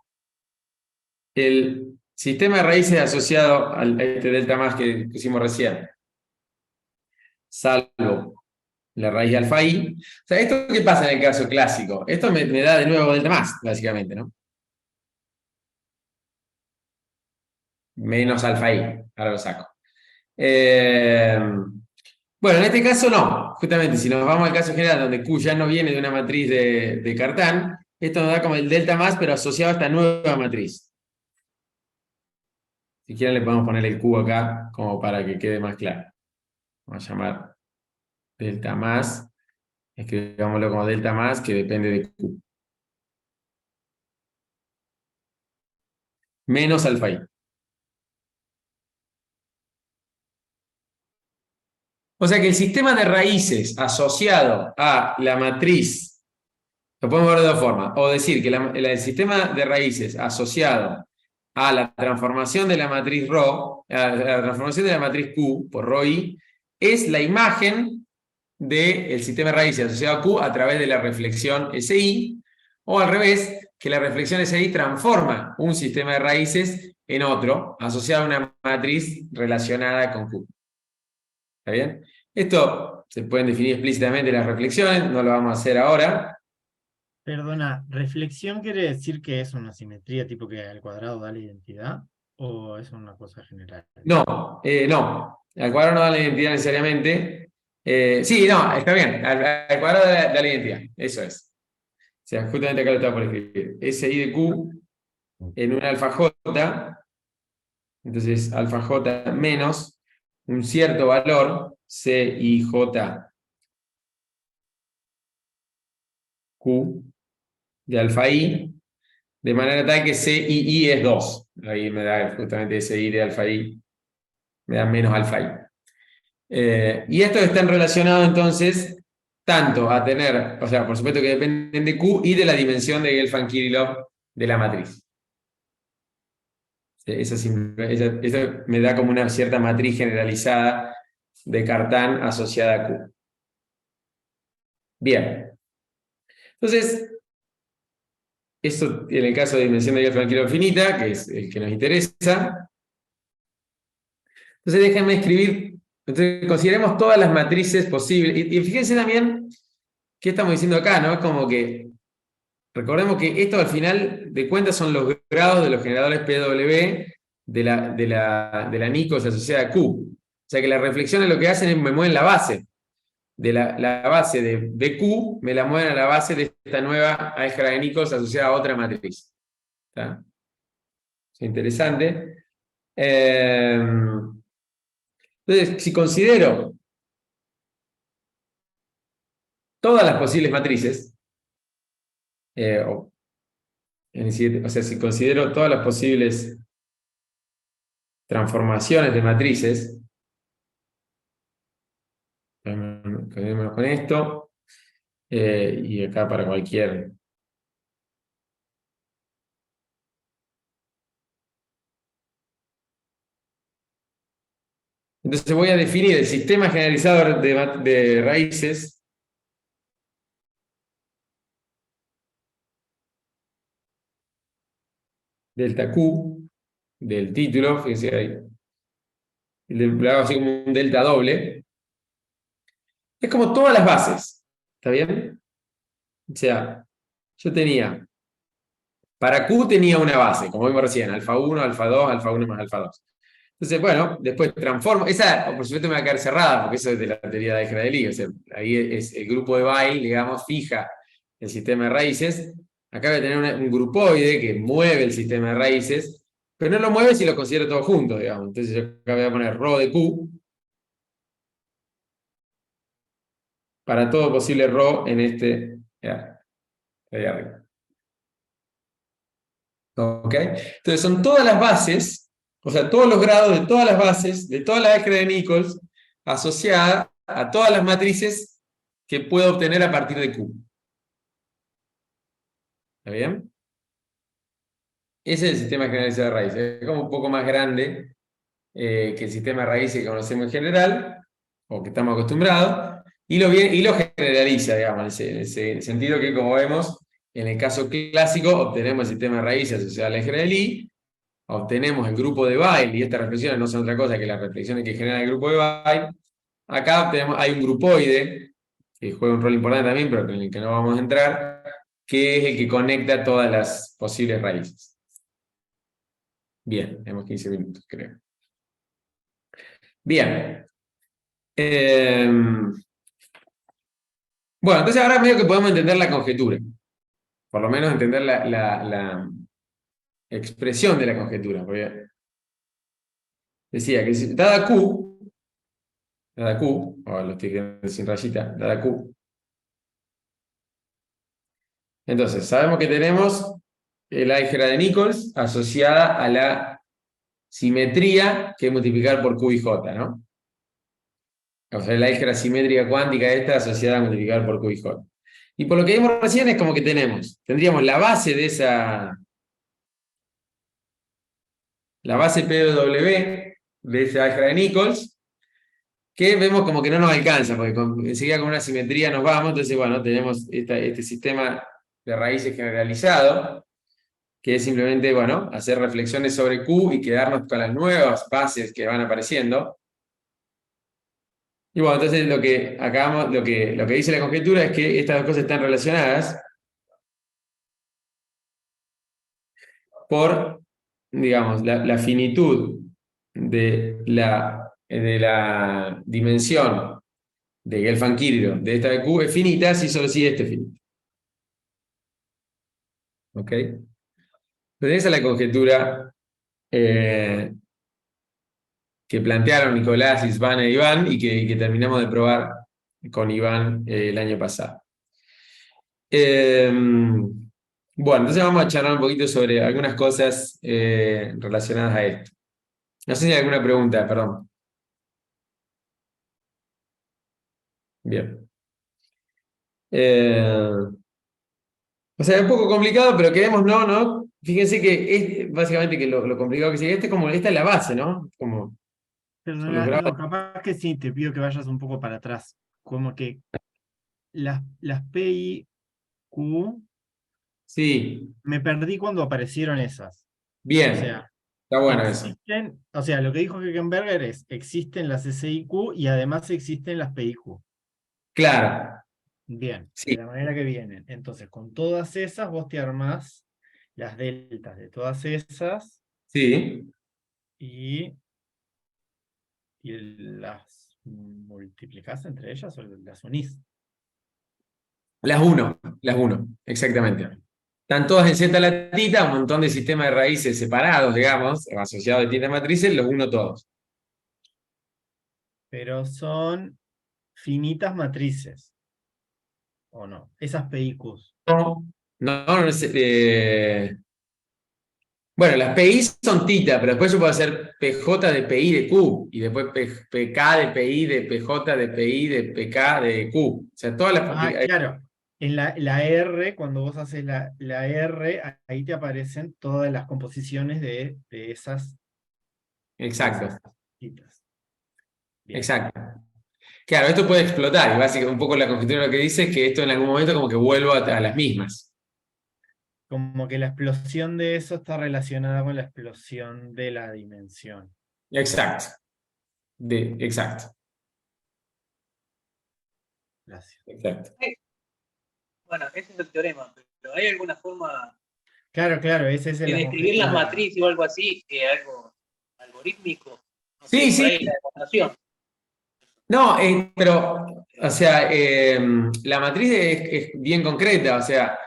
el sistema de raíces asociado a este delta más que pusimos recién, salvo la raíz de alfa i. O sea, ¿esto qué pasa en el caso clásico? Esto me da de nuevo delta más, básicamente, ¿no? Menos alfa i, ahora lo saco. Bueno, en este caso no. Justamente, si nos vamos al caso general, donde Q ya no viene de una matriz de Cartan, esto nos da como el delta más, pero asociado a esta nueva matriz. Si quieren le podemos poner el Q acá, como para que quede más claro. Vamos a llamar delta más, escribámoslo como delta más, que depende de Q. Menos alfa i. O sea que el sistema de raíces asociado a la matriz Lo podemos ver de dos formas. O decir que el sistema de raíces asociado a la transformación de la matriz ρ, a la transformación de la matriz Q por ρi, es la imagen del sistema de raíces asociado a Q a través de la reflexión SI, o al revés, que la reflexión SI transforma un sistema de raíces en otro, asociado a una matriz relacionada con Q. ¿Está bien? Esto se pueden definir explícitamente las reflexiones, no lo vamos a hacer ahora. Perdona, ¿reflexión quiere decir que es una simetría tipo que al cuadrado da la identidad? ¿O es una cosa general? No, no. Al cuadrado no da la identidad necesariamente. Sí, no, está bien. Al cuadrado da la identidad. Eso es. O sea, justamente acá lo estaba por escribir. SI de Q en un alfa J. Entonces, alfa J menos un cierto valor, CIJ Q de alfa I, de manera tal que CII es 2. Ahí me da justamente SI de alfa I, me da menos alfa I. Y estos están relacionados entonces tanto a tener, o sea, por supuesto que dependen de Q y de la dimensión de Gelfand-Kirillov de la matriz. Eso me da como una cierta matriz generalizada de Cartan asociada a Q. Bien. Entonces, esto en el caso de dimensión de Gelfand-Kirillov finita, que es el que nos interesa. Entonces déjenme escribir. Entonces, consideremos todas las matrices posibles. Y fíjense también qué estamos diciendo acá, ¿no? Es como que, recordemos que esto al final de cuentas son los grados de los generadores PW de la Nichols asociada a Q. O sea que las reflexiones lo que hacen es me mueven la base. De la base de BQ, me la mueven a la base de esta nueva álgebra de Nichols asociada a otra matriz. ¿Está? Es interesante. Entonces, si considero todas las posibles matrices, o sea, si considero todas las posibles transformaciones de matrices, quedémonos con esto, y acá para cualquier. Entonces voy a definir el sistema generalizado de raíces delta Q del título, fíjense ahí, lo hago así como un delta doble. Es como todas las bases, ¿está bien? O sea, yo tenía, para Q tenía una base, como vimos recién, alfa 1, alfa 2, alfa 1 más alfa 2. Entonces, bueno, después transformo, esa por supuesto me va a quedar cerrada, porque eso es de la teoría de álgebra de Lie, o sea, ahí es el grupo de Weil, digamos, fija el sistema de raíces. Acá voy a tener un grupoide que mueve el sistema de raíces, pero no lo mueve si lo considero todo junto, digamos. Entonces yo acá voy a poner ρ de Q para todo posible ρ en este, ya, ahí arriba. ¿Ok? Entonces son todas las bases, o sea, todos los grados de todas las bases, de toda la álgebra de Nichols, asociada a todas las matrices que puedo obtener a partir de Q. ¿Está bien? Ese es el sistema generalizado de raíces. Es como un poco más grande que el sistema de raíces que conocemos en general, o que estamos acostumbrados, y lo generaliza, digamos, en ese sentido que, como vemos, en el caso clásico, obtenemos el sistema de raíces asociado a la álgebra de Lie, obtenemos el grupo de Weil, y estas reflexiones no son otra cosa que las reflexiones que genera el grupo de Weil. Acá hay un grupoide, que juega un rol importante también, pero en el que no vamos a entrar, que es el que conecta todas las posibles raíces. Bien, tenemos 15 minutos, creo. Bien. Bueno, entonces ahora medio que podemos entender la conjetura. Por lo menos entender la expresión de la conjetura. Porque decía que dada Q, o lo estoy escribiendo sin rayita, dada Q. Entonces, sabemos que tenemos el álgebra de Nichols asociada a la simetría que es multiplicar por Q y J, ¿no? O sea, la álgebra simétrica cuántica esta asociada a multiplicar por Q y J. Y por lo que vimos recién es como que tendríamos la base de la base PW de esa álgebra de Nichols, que vemos como que no nos alcanza, porque enseguida con una simetría nos vamos, entonces bueno, tenemos este sistema de raíces generalizado, que es simplemente, bueno, hacer reflexiones sobre Q y quedarnos con las nuevas bases que van apareciendo. Y bueno, entonces lo que dice la conjetura es que estas dos cosas están relacionadas por, digamos, la finitud de la dimensión de Gelfand-Kirchhoff de esta de Q es finita si solo si este es finito. ¿Ok? Entonces esa es la conjetura que plantearon Nicolás, Isván e Iván y que terminamos de probar con Iván el año pasado. Bueno, entonces vamos a charlar un poquito sobre algunas cosas relacionadas a esto. No sé si hay alguna pregunta, perdón. Bien. O sea, es un poco complicado, pero queremos no. Fíjense que es básicamente que lo complicado que sigue, esta es la base, ¿no? Como Pero son los grados. no, capaz que sí, te pido que vayas un poco para atrás. Como que las P y Q, Sí, me perdí cuando aparecieron esas. bien. O sea, Está bueno eso. o sea, lo que dijo Heckenberger es, existen las SIQ y además existen las PIQ. Claro, Bien, sí, de la manera que vienen. Entonces, con todas esas, vos te armás las deltas de todas esas sí. y las multiplicás entre ellas o las unís. Las uno, exactamente. Están todas en Z latita, un montón de sistemas de raíces separados, digamos, asociados a distintas matrices, los uno todos. Pero son finitas matrices, ¿o no? Esas PIQs. No es, bueno, las PI son tita, pero después yo puedo hacer PJ de PI de Q, y después PK de PI de PJ de PI de PK de Q. O sea, todas las... Ah, claro. En la R, cuando vos haces la R, ahí te aparecen todas las composiciones de esas Exacto, citas. Bien. exacto. Claro, esto puede explotar, y básicamente un poco la conjetura lo que dice es que esto en algún momento como que vuelva a las mismas. Como que la explosión de eso está relacionada con la explosión de la dimensión. Exacto. Exacto. Gracias. Exacto. Bueno, ese es el teorema, pero ¿hay alguna forma Claro, ese es de el describir las matrices o algo así, algo algorítmico? No sé, Sí, por sí. ahí la demostración. No, pero, o sea, la matriz es bien concreta, o sea,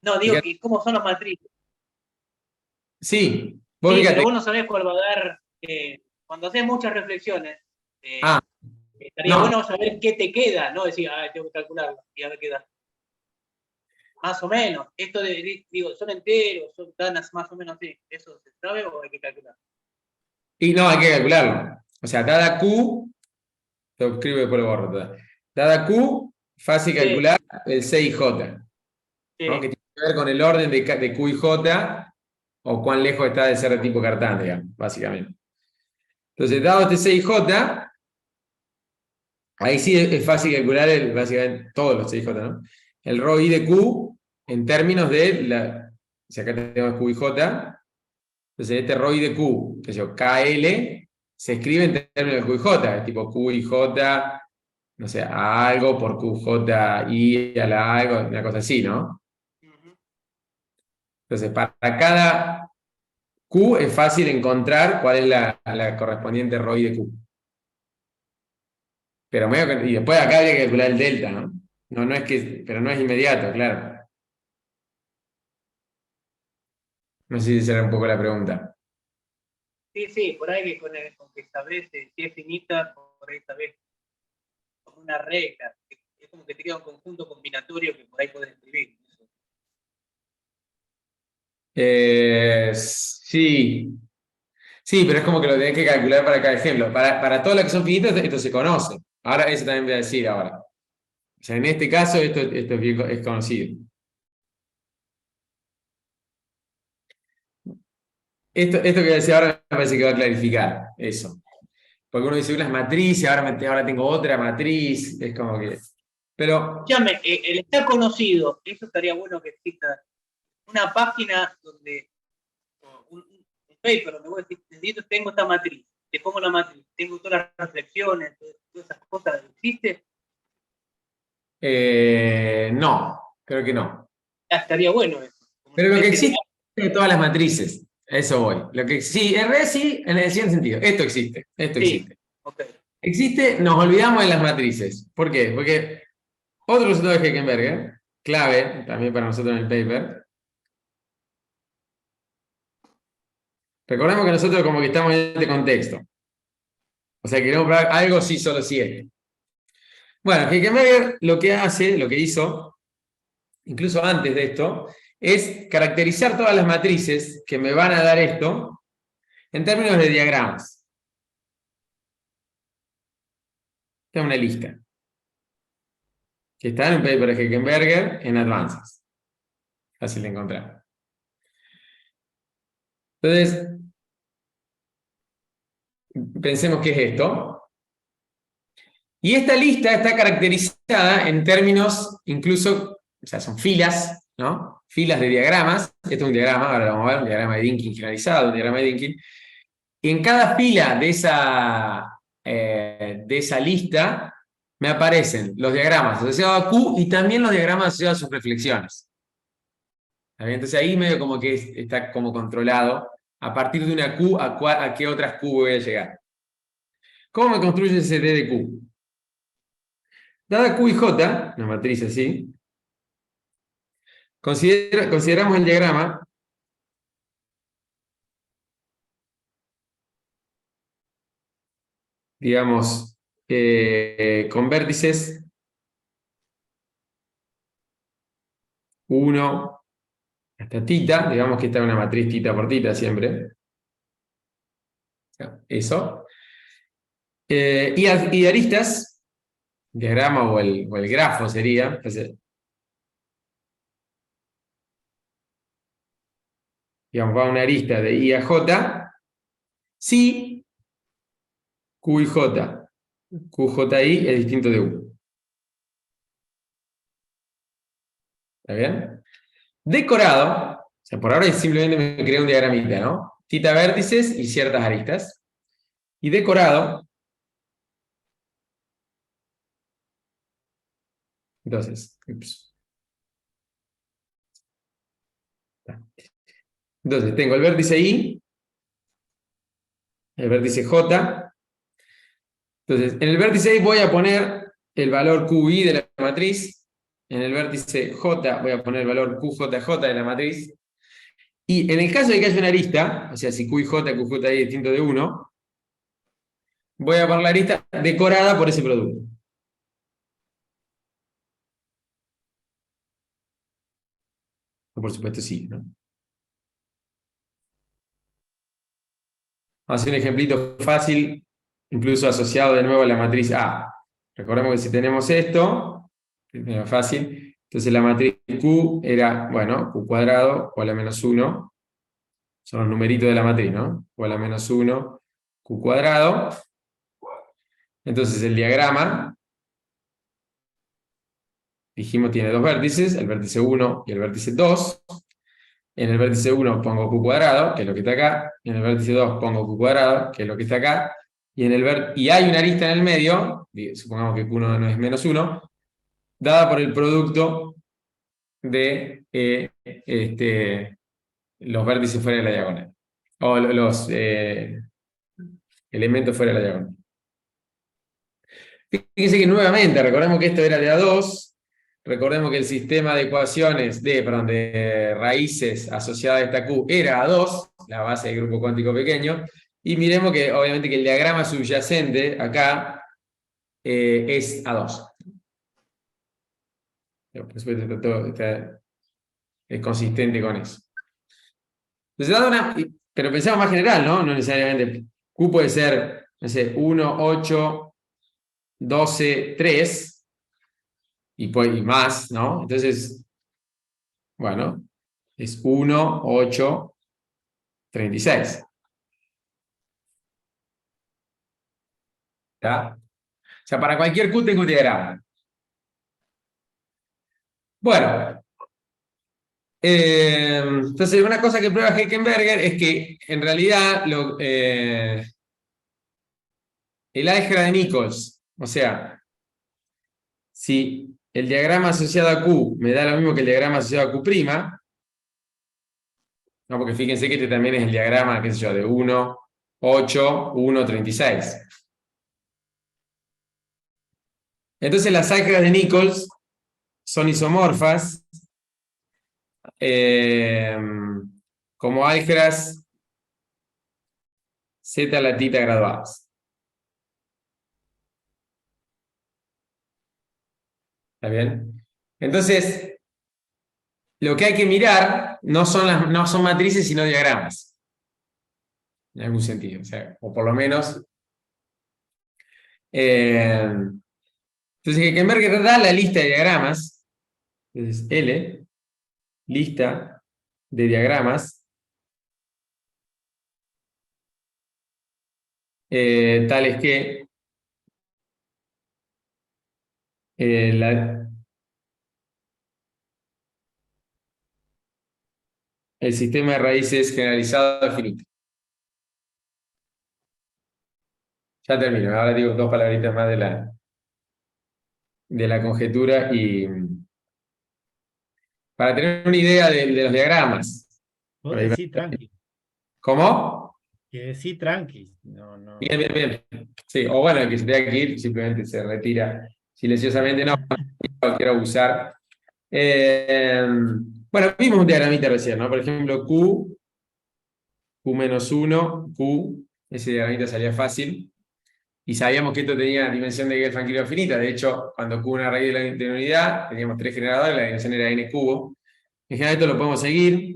No, digo que cómo son las matrices. sí, vos Sí, fíjate. pero vos no sabés cuál va a dar. Cuando haces muchas reflexiones, estaría no, bueno saber qué te queda, no decir, tengo que calcularlo y a ver qué da. Más o menos. Esto digo, son enteros, son danas más o menos así. ¿Eso se sabe o hay que calcular? y no, hay que calcularlo. O sea, dada Q, lo escribo y después lo borro. Dada Q, fácil Sí. calcular el C y J, Sí. ¿no? Que tiene que ver con el orden de Q y J, o cuán lejos está de ser de tipo Cartán, digamos, básicamente. Entonces, dado este C y J, ahí sí es fácil calcular básicamente todos los C y J, ¿no? El ρ I de Q en términos de si acá tenemos Q y J, entonces este ρ I de Q, que es KL, se escribe en términos de Q y J, es tipo Q y J, no sé, a algo por QJ I a la algo, una cosa así, ¿no? Entonces, para cada Q es fácil encontrar cuál es la correspondiente ρ I de Q. Pero y después acá habría que calcular el delta, ¿no? No es que, pero no es inmediato, claro. No sé si esa era un poco la pregunta. Sí, por ahí que con que sabés si es finita, por ahí sabés con una regla. Es como que te queda un conjunto combinatorio que por ahí podés escribir. Sí. Sí, pero es como que lo tenés que calcular para cada ejemplo. Para todas las que son finitas, esto se conoce. Ahora, eso también voy a decir ahora. sea, en este caso esto es conocido. Esto que voy a decir ahora me parece que va a clarificar eso. Porque uno dice unas matrices, ahora tengo otra matriz, es como que... Pero... Escúchame, el está conocido, eso estaría bueno que exista una página donde, un paper donde vos decís, tengo esta matriz, te pongo la matriz, tengo todas las reflexiones, todas esas cosas, ¿existe? No, creo que no. Estaría bueno eso. Pero lo que existe es todas las matrices. A eso voy. Sí, en realidad sí, en el siguiente sentido. Esto existe. Esto existe. Okay. Existe, nos olvidamos de las matrices. ¿Por qué? Porque otro resultado de Heckenberger, clave también para nosotros en el paper. Recordemos que nosotros como que estamos en este contexto. O sea, queremos probar algo sí, solo si es. Bueno, Heckenberger lo que hizo, incluso antes de esto, es caracterizar todas las matrices que me van a dar esto en términos de diagramas. Esta es una lista que está en un paper de Heckenberger en Advances. Fácil de encontrar. Entonces, pensemos qué es esto. Y esta lista está caracterizada en términos, incluso, o sea, son filas, ¿no? Filas de diagramas. Esto es un diagrama, ahora lo vamos a ver, un diagrama de Dynkin generalizado, un diagrama de Dynkin. Y en cada fila de esa lista me aparecen los diagramas asociados a Q y también los diagramas asociados a sus reflexiones. Entonces ahí medio como que está como controlado a partir de una Q a qué otras Q voy a llegar. ¿Cómo me construye ese D de Q? Dada Q y J, una matriz así, consideramos el diagrama digamos con vértices 1 hasta tita, digamos que esta es una matriz tita por tita siempre. Eso. Y aristas, diagrama o el grafo sería. Digamos, va una arista de I a J, si Q y J, QJI es distinto de U. ¿Está bien? Decorado, o sea, por ahora simplemente me creé un diagramita, ¿no? Tita vértices y ciertas aristas. Y decorado, entonces, tengo el vértice I, el vértice J. Entonces, en el vértice I voy a poner el valor QI de la matriz. En el vértice J voy a poner el valor QJJ de la matriz. Y en el caso de que haya una arista, o sea, si Q y J, QJI es distinto de 1, voy a poner la arista decorada por ese producto. Por supuesto sí, ¿no? Vamos a hacer un ejemplito fácil, incluso asociado de nuevo a la matriz A. Recordemos que si tenemos esto, es fácil, entonces la matriz Q era, bueno, Q cuadrado o a la menos 1, son los numeritos de la matriz, ¿no? O a la menos 1, Q cuadrado. Entonces el diagrama, dijimos, tiene dos vértices, el vértice 1 y el vértice 2. En el vértice 1 pongo Q cuadrado, que es lo que está acá. En el vértice 2 pongo Q cuadrado, que es lo que está acá. Y hay una arista en el medio, supongamos que Q no es menos 1, dada por el producto de los vértices fuera de la diagonal. O los elementos fuera de la diagonal. Fíjense que nuevamente, recordemos que esto era de A2. Recordemos que el sistema de ecuaciones de raíces asociada a esta Q era A2, la base del grupo cuántico pequeño, y miremos que obviamente que el diagrama subyacente acá es A2. Por supuesto, es consistente con eso. Entonces, pero pensamos más general, ¿no? No necesariamente. Q puede ser, no sé, 1, 8, 12, 3. y más, ¿no? Entonces, bueno, es 1, 8, 36. ¿Está? O sea, para cualquier Q tengo un diagrama. Bueno, entonces una cosa que prueba Heikenberger es que en realidad el álgebra de Nichols, o sea, si el diagrama asociado a Q me da lo mismo que el diagrama asociado a Q', no, porque fíjense que este también es el diagrama, qué sé yo, de 1, 8, 1, 36. Entonces las álgebras de Nichols son isomorfas como álgebras Z latita graduadas. ¿Está bien? Entonces, lo que hay que mirar no son matrices, sino diagramas. En algún sentido. O sea, o por lo menos. Entonces, Heikenberger da la lista de diagramas. Entonces, L, lista de diagramas, tales que el sistema de raíces generalizado finito. Ya termino, ahora digo 2 palabritas más de la conjetura y para tener una idea de los diagramas. Vos decís tranqui, ¿Cómo? que decís tranqui. No, no. Bien, bien, bien. Sí, o bueno, el que se tenga que ir simplemente se retira silenciosamente. No quiero abusar. Bueno, vimos un diagramita recién, ¿no? Por ejemplo, Q menos 1, Q, ese diagramita salía fácil. Y sabíamos que esto tenía dimensión de Gelfand-Kirchhoff finita. De hecho, cuando Q una raíz de la unidad, teníamos 3 generadores, la dimensión era n cubo. En general esto lo podemos seguir.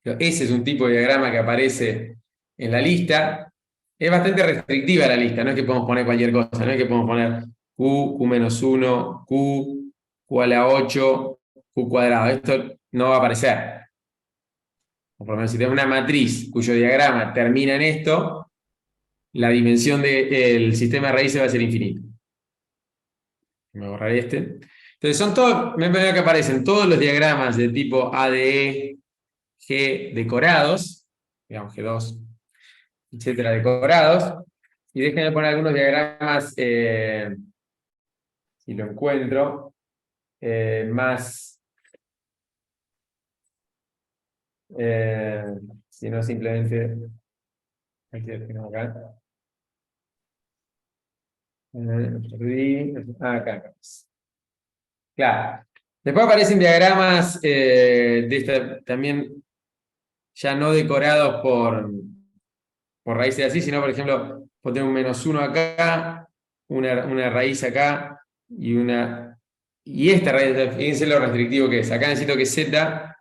Ese es un tipo de diagrama que aparece en la lista. Es bastante restrictiva la lista, no es que podemos poner cualquier cosa, no es que podemos poner Q, Q menos 1, Q a la 8, Q cuadrado. Esto no va a aparecer. O por lo menos si tenemos una matriz cuyo diagrama termina en esto, la dimensión del sistema de raíces va a ser infinito. Me borraré este. Entonces son todos, me parece que aparecen todos los diagramas de tipo ADE, G decorados, digamos G2, etcétera, decorados. Y déjenme poner algunos diagramas, si lo encuentro, más, si no simplemente, aquí lo tengo acá. Acá. Claro. Después aparecen diagramas también ya no decorados por raíces así, sino por ejemplo, tengo un menos 1 acá, una raíz acá y esta raíz, fíjense lo restrictivo que es. Acá necesito que Z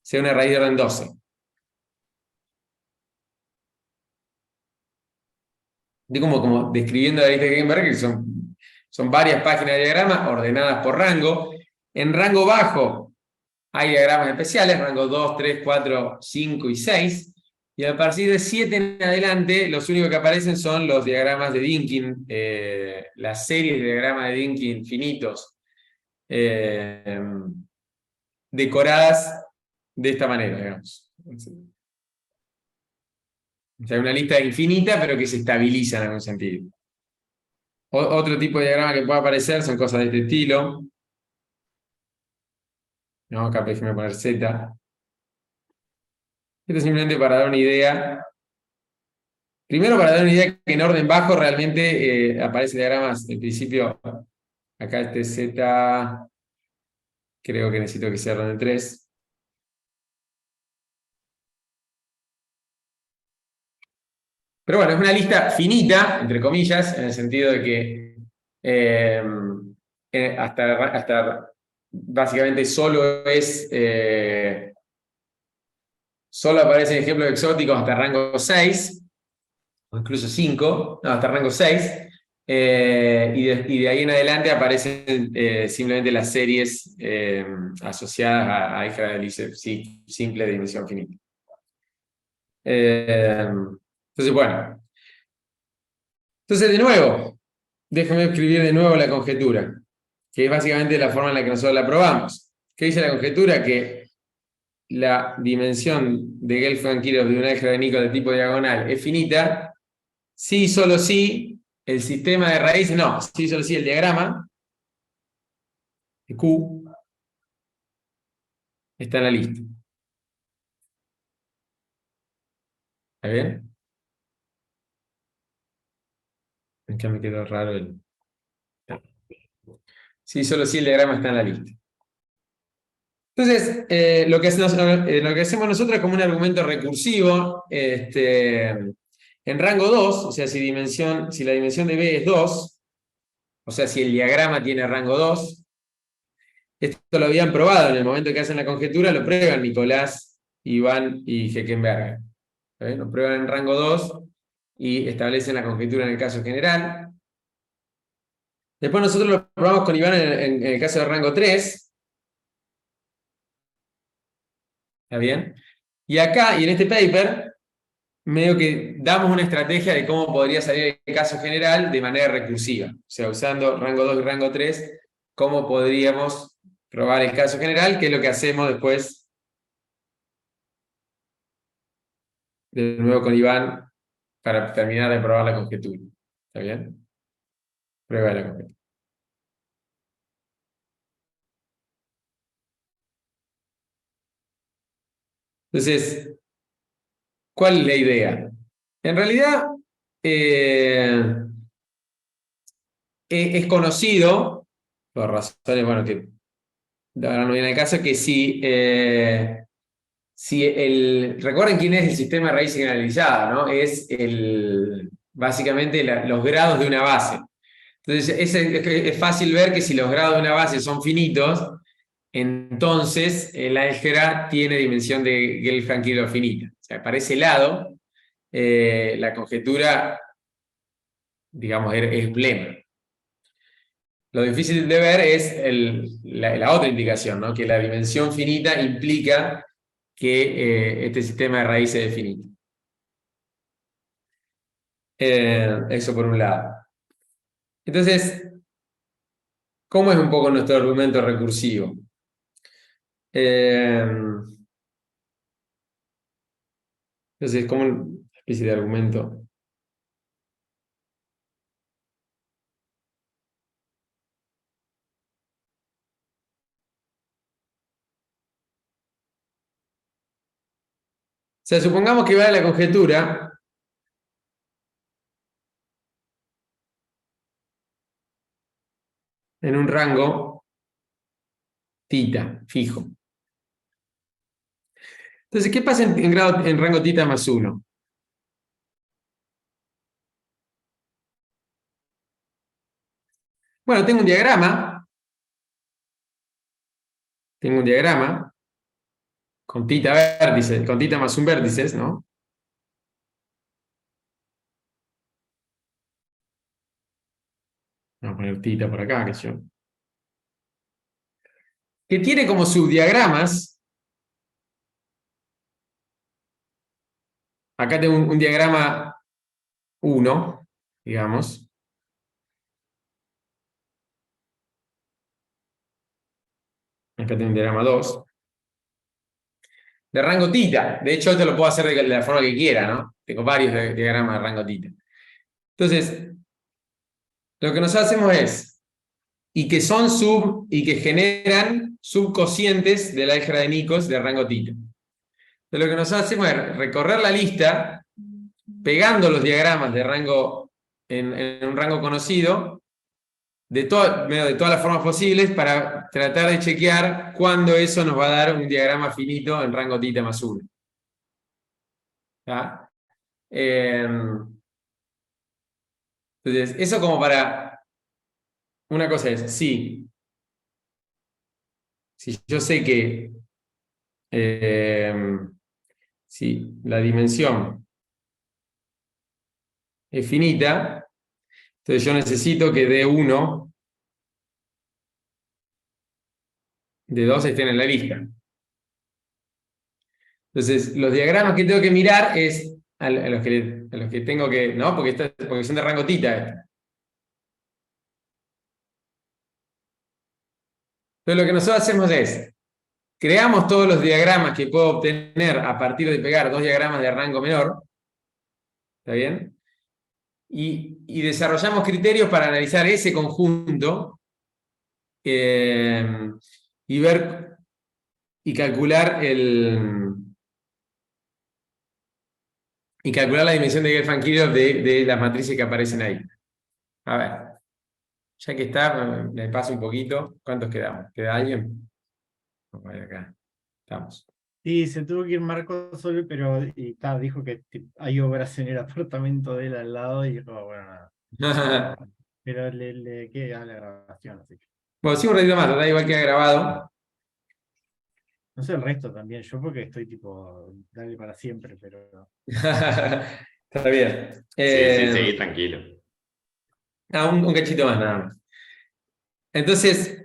sea una raíz de orden 12. De como describiendo la lista de Heikenberger, que son varias páginas de diagramas ordenadas por rango. En rango bajo hay diagramas especiales, rango 2, 3, 4, 5 y 6. Y a partir de 7 en adelante, los únicos que aparecen son los diagramas de Dynkin, las series de diagramas de Dynkin finitos, decoradas de esta manera, digamos. O sea, una lista infinita, pero que se estabiliza en algún sentido. Otro tipo de diagrama que puede aparecer son cosas de este estilo. No, acá déjeme poner Z. Esto es simplemente para dar una idea. Primero, para dar una idea que en orden bajo realmente aparecen diagramas, en principio, acá este Z, creo que necesito que sea orden 3. Pero bueno, es una lista finita, entre comillas, en el sentido de que hasta básicamente solo aparecen ejemplos exóticos hasta rango 6, o incluso 5, no, hasta rango 6. y de ahí en adelante aparecen simplemente las series asociadas a álgebra de Lie simple de dimensión finita. Entonces, bueno. Entonces, de nuevo, déjame escribir de nuevo la conjetura, que es básicamente la forma en la que nosotros la probamos. ¿Qué dice la conjetura? Que la dimensión de Gelfand-Kirchhoff de un álgebra de Nichols de tipo diagonal es finita, sí, solo sí, el sistema de raíces, no, sí, solo sí, el diagrama de Q está en la lista. ¿Está bien? Acá me quedó raro el... Sí, solo sí, el diagrama está en la lista. Entonces, lo que hacemos nosotros es como un argumento recursivo en rango 2, o sea, si la dimensión de B es 2, o sea, si el diagrama tiene rango 2, esto lo habían probado en el momento que hacen la conjetura, lo prueban Nicolás, Iván y Heckenberger. Lo prueban en rango 2 y establecen la conjetura en el caso general. Después nosotros lo probamos con Iván en el caso de rango 3. ¿Está bien? Y acá, y en este paper, medio que damos una estrategia de cómo podría salir el caso general de manera recursiva. O sea, usando rango 2 y rango 3, cómo podríamos probar el caso general, que es lo que hacemos después de nuevo con Iván para terminar de probar la conjetura. ¿Está bien? Prueba de la conjetura. Entonces, ¿cuál es la idea? En realidad, es conocido, por razones, bueno, que ahora no viene al caso, que recuerden quién es el sistema de raíz generalizada, ¿no? Es básicamente los grados de una base. Entonces, es fácil ver que si los grados de una base son finitos, entonces el álgebra tiene dimensión de Gelfand-Kirchhoff finita. O sea, para ese lado, la conjetura, digamos, es plena. Lo difícil de ver es la otra implicación, ¿no? Que la dimensión finita implica que este sistema de raíces es finito. Eso por un lado. Entonces, ¿cómo es un poco nuestro argumento recursivo? Entonces, como una especie de argumento. O sea, supongamos que va la conjetura en un rango θ, fijo. Entonces, ¿qué pasa en rango θ más 1? Bueno, tengo un diagrama. Tengo un diagrama con θ vértices, con θ más un vértices, ¿no? Vamos a poner θ por acá, que yo. Que tiene como subdiagramas. Acá tengo un diagrama 1, digamos. Acá tengo un diagrama 2. De rango θ. De hecho, esto lo puedo hacer de la forma que quiera, ¿no? Tengo varios diagramas de rango θ. Entonces, lo que nosotros hacemos es, y que generan subcocientes del álgebra de Nichols de rango θ. Entonces, lo que nosotros hacemos es recorrer la lista, pegando los diagramas de rango en un rango conocido, de todas las formas posibles, para tratar de chequear cuándo eso nos va a dar un diagrama finito en rango θ más 1. ¿Está? Entonces, eso como para... Una cosa es, si yo sé que si la dimensión es finita, Entonces yo necesito que D1, D2 estén en la lista. Entonces, los diagramas que tengo que mirar es a los que tengo que... No, porque son de rango tita. Entonces, lo que nosotros hacemos es, creamos todos los diagramas que puedo obtener a partir de pegar dos diagramas de rango menor. ¿Está bien? Y desarrollamos criterios para analizar ese conjunto y ver y calcular la dimensión de Gelfand-Kirchhoff de las matrices que aparecen ahí. A ver, ya que está, me paso un poquito. ¿Cuántos quedamos? ¿Queda alguien? Vamos a ver acá. Estamos. Sí, se tuvo que ir Marco solo, pero dijo que hay obras en el apartamento de él al lado y dijo, bueno, nada. Pero le queda la grabación, así que. Bueno, sí, un ratito más, da igual queda grabado. No sé el resto también, yo porque estoy tipo, dale para siempre, pero. Está bien. Sí, seguí tranquilo. Un cachito más nada más. Entonces,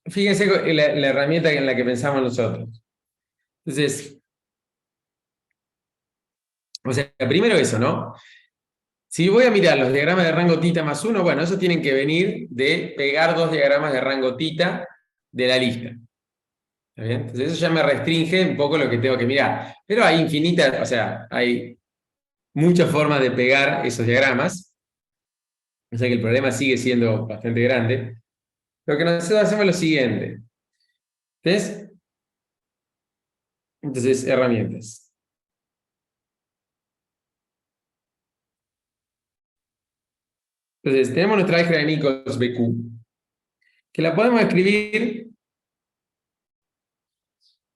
fíjense la herramienta en la que pensamos nosotros. Entonces, o sea, primero eso, ¿no? Si voy a mirar los diagramas de rango tita más 1, bueno, esos tienen que venir de pegar dos diagramas de rango tita de la lista. ¿Está bien? Entonces eso ya me restringe un poco lo que tengo que mirar. Pero hay infinitas, o sea, hay muchas formas de pegar esos diagramas. O sea que el problema sigue siendo bastante grande. Lo que nosotros hacemos es lo siguiente. ¿Ves? Entonces, herramientas. Entonces, tenemos nuestra álgebra de Nichols BQ, que la podemos escribir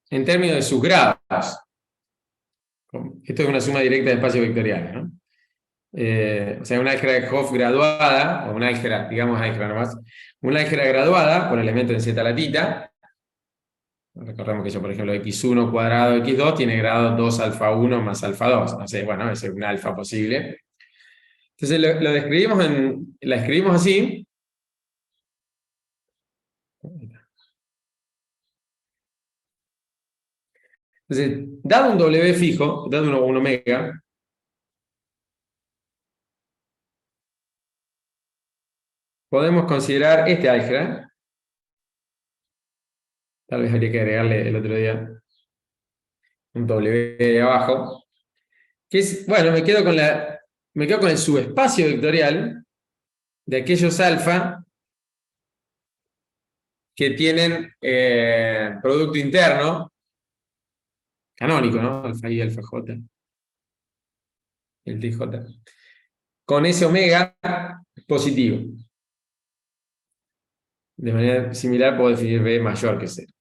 en términos de sus grados. Esto es una suma directa de espacios vectoriales, ¿no? O sea, una álgebra de Hopf graduada, o una álgebra, digamos álgebra nomás, una álgebra graduada por elementos en Z latita. Recordemos que yo, por ejemplo, x1 cuadrado x2 tiene grado 2 alfa 1 más alfa 2. No sé, bueno, ese es un alfa posible. Entonces la escribimos así. Entonces, dado un W fijo, dado un omega, podemos considerar este álgebra. Tal vez habría que agregarle el otro día un W de abajo. Que es, bueno, me quedo con el subespacio vectorial de aquellos alfa que tienen producto interno canónico, ¿no? Alfa I, alfa J, el TJ. Con ese omega positivo. De manera similar puedo definir B mayor que 0.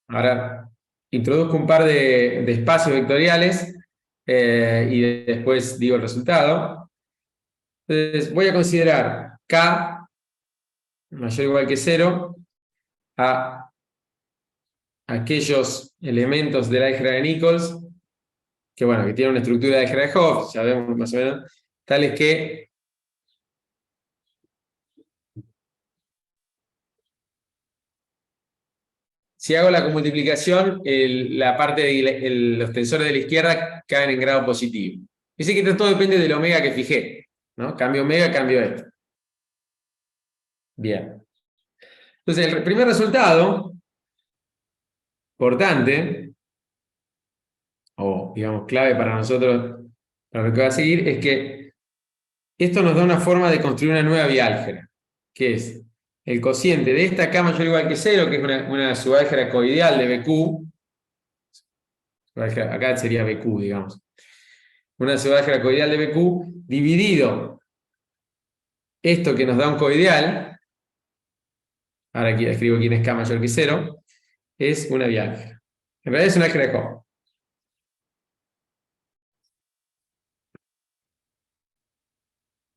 Ahora, introduzco un par de espacios vectoriales y después digo el resultado. Entonces, voy a considerar K mayor o igual que 0 a aquellos elementos del álgebra de Nichols que, bueno, que tienen una estructura de álgebra de Hopf, sabemos más o menos, tales que si hago la multiplicación, la parte de los tensores de la izquierda caen en grado positivo. Dice que todo depende del omega que fijé, ¿no? Cambio omega, cambio esto. Bien. Entonces, el primer resultado, importante, o digamos clave para nosotros, para lo que va a seguir, es que esto nos da una forma de construir una nueva biálgebra, que es el cociente de esta K mayor o igual que 0, que es una subálgebra coideal de BQ. Acá sería BQ, digamos. Una subálgebra coideal de BQ, dividido esto que nos da un coideal, ahora aquí escribo quién es K mayor que 0, es una biálgebra. En realidad es una álgebra de Hopf.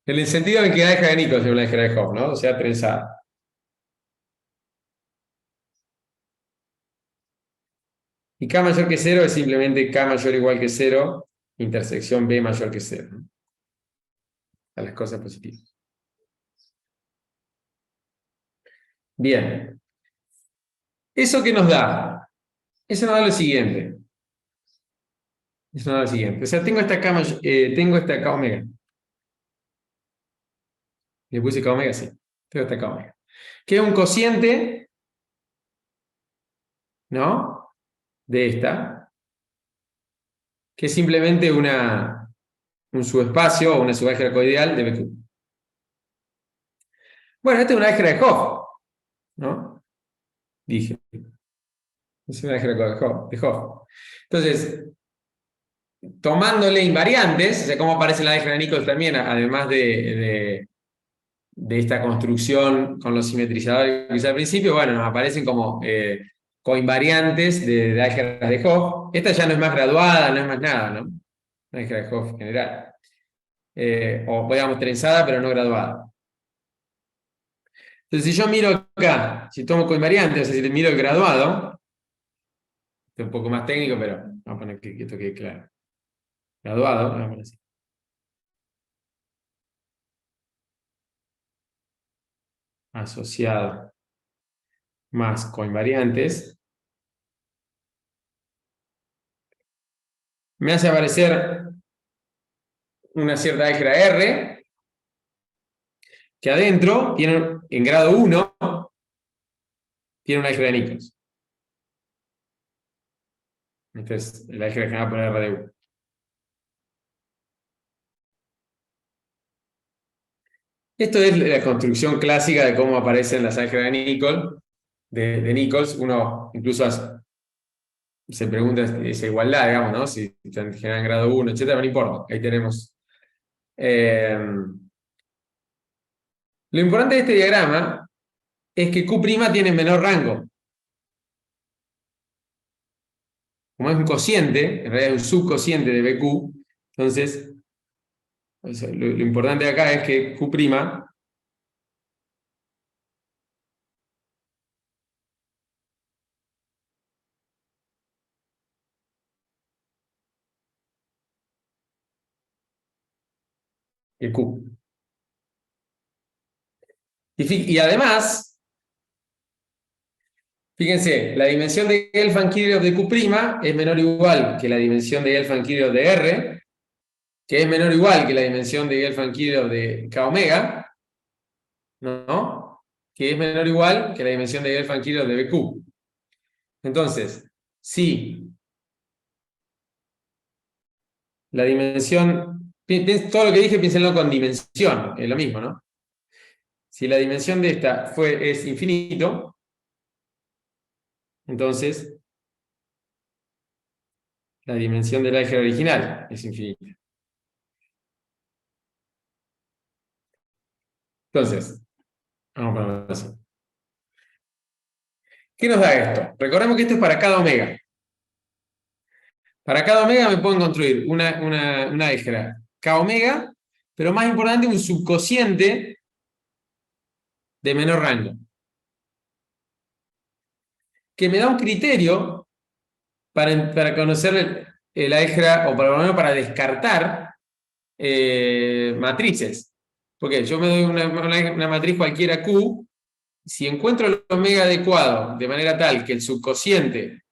En el sentido en que la álgebra de Nichols es una álgebra de Hopf, ¿no? O sea, trenzada. Y K mayor que 0 es simplemente K mayor o igual que 0, intersección B mayor que 0. a las cosas positivas. Bien. ¿Eso qué nos da? Eso nos da lo siguiente. Eso nos da lo siguiente. O sea, tengo esta K omega. Le puse K omega, sí. Tengo esta K omega. Que es un cociente, ¿no? De esta. Que es simplemente un subespacio o una subálgebra coideal de BQ. Bueno, esta es una álgebra de Hopf, ¿no? Dije. Es una álgebra de Hopf. Entonces, tomándole invariantes, o sea, cómo aparece la álgebra de Nichols también, además de esta construcción con los simetrizadores que hice al principio, bueno, nos aparecen como coinvariantes de álgebras de Hopf. Esta ya no es más graduada, no es más nada, ¿no? Una álgebra de Hopf en general. O digamos trenzada, pero no graduada. Entonces, si yo miro acá, si tomo coinvariantes, o sea, si miro el graduado, es un poco más técnico, pero vamos a poner que esto quede claro. Graduado, vamos a poner así. Asociado más coinvariantes, me hace aparecer una cierta álgebra R, que adentro, tiene, en grado 1, tiene una álgebra de Nichols. Esta es la álgebra generada por R de U. Esto es la construcción clásica de cómo aparecen las álgebras de Nichols. Uno incluso se pregunta esa igualdad, digamos, ¿no? Si están generando en grado 1, etcétera, no importa. Ahí tenemos. Lo importante de este diagrama es que Q' tiene menor rango. Como es un cociente, en realidad es un subcociente de BQ, entonces o sea, lo importante acá es que Q' el Q. Y además, fíjense, la dimensión de Gelfand-Kirchhoff de Q' es menor o igual que la dimensión de Gelfand-Kirchhoff de R, que es menor o igual que la dimensión de Gelfand-Kirchhoff de K omega, ¿no? Que es menor o igual que la dimensión de Gelfand-Kirchhoff de BQ. Entonces, si la dimensión, todo lo que dije, piénsenlo con dimensión, es lo mismo, ¿no? Si la dimensión de esta es infinito, entonces la dimensión del álgebra original es infinita. Entonces, vamos a ponerlo así. ¿Qué nos da esto? Recordemos que esto es para cada omega. Para cada omega me pueden construir una álgebra K omega, pero más importante, un subcociente de menor rango, que me da un criterio para conocer el álgebra, o por lo menos para descartar matrices. Porque yo me doy una matriz cualquiera Q, si encuentro el omega adecuado de manera tal que el subcociente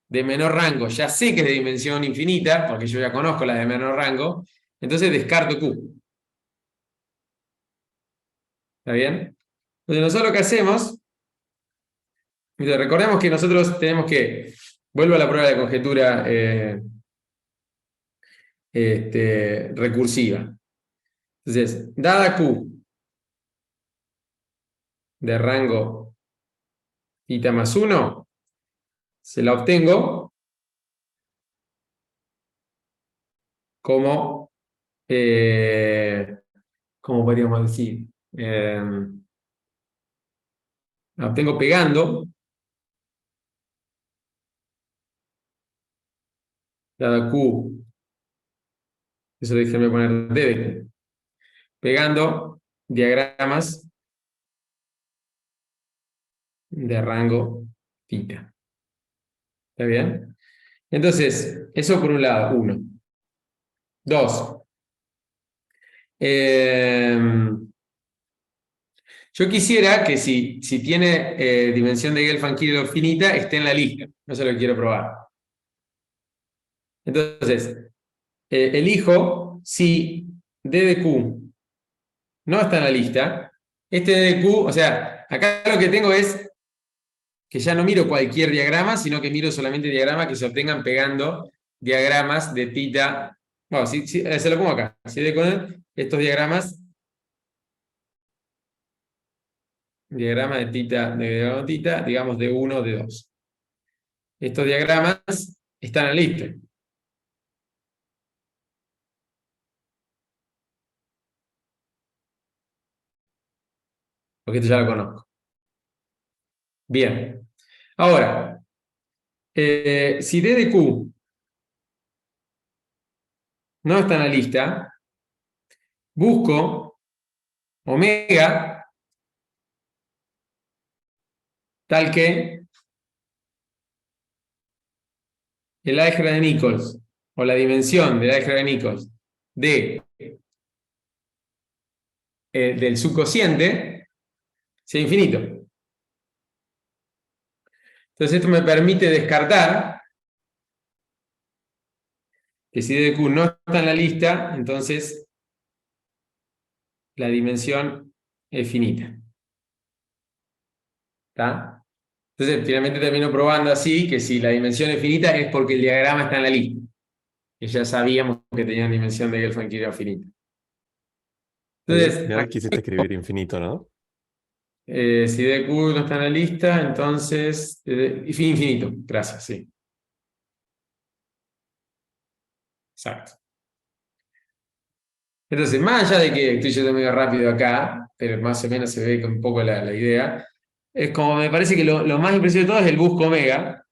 de menor rango ya sé que es de dimensión infinita, porque yo ya conozco la de menor rango, entonces descarto Q. ¿Está bien? Entonces nosotros lo que hacemos, recordemos que nosotros tenemos que, vuelvo a la prueba de conjetura recursiva. Entonces, dada Q de rango θ más 1, se la obtengo como, ¿cómo podríamos decir? La obtengo pegando, dada Q, eso déjenme poner D de Q, pegando diagramas de rango θ. ¿Está bien? Entonces, eso por un lado, 1. 2. Yo quisiera que si tiene dimensión de Gelfand-Kirchhoff finita, esté en la lista. No se lo quiero probar. Entonces, elijo si D de Q no está en la lista. Este D de Q, o sea, acá lo que tengo es que ya no miro cualquier diagrama, sino que miro solamente diagramas que se obtengan pegando diagramas de tita. Bueno, se lo pongo acá. Si de con estos diagramas, diagrama de tita, digamos de 1, de 2. Estos diagramas están en la lista. Porque esto ya lo conozco. Bien. Ahora, si D de Q no está en la lista, busco omega tal que el álgebra de Nichols, o la dimensión del álgebra de Nichols, del subcociente, sea infinito. Entonces esto me permite descartar que si D de Q no está en la lista, entonces la dimensión es finita. ¿Está? Entonces finalmente termino probando así, que si la dimensión es finita es porque el diagrama está en la lista. Que ya sabíamos que tenían dimensión de Gelfand-Kirchhoff finita. Entonces, Ya quisiste escribir infinito, ¿no? si D de Q no está en la lista, entonces infinito. Gracias, sí. Exacto. Entonces, más allá de que estoy yendo medio rápido acá, pero más o menos se ve un poco la idea, es como me parece que lo más impresionante de todo es el busco omega,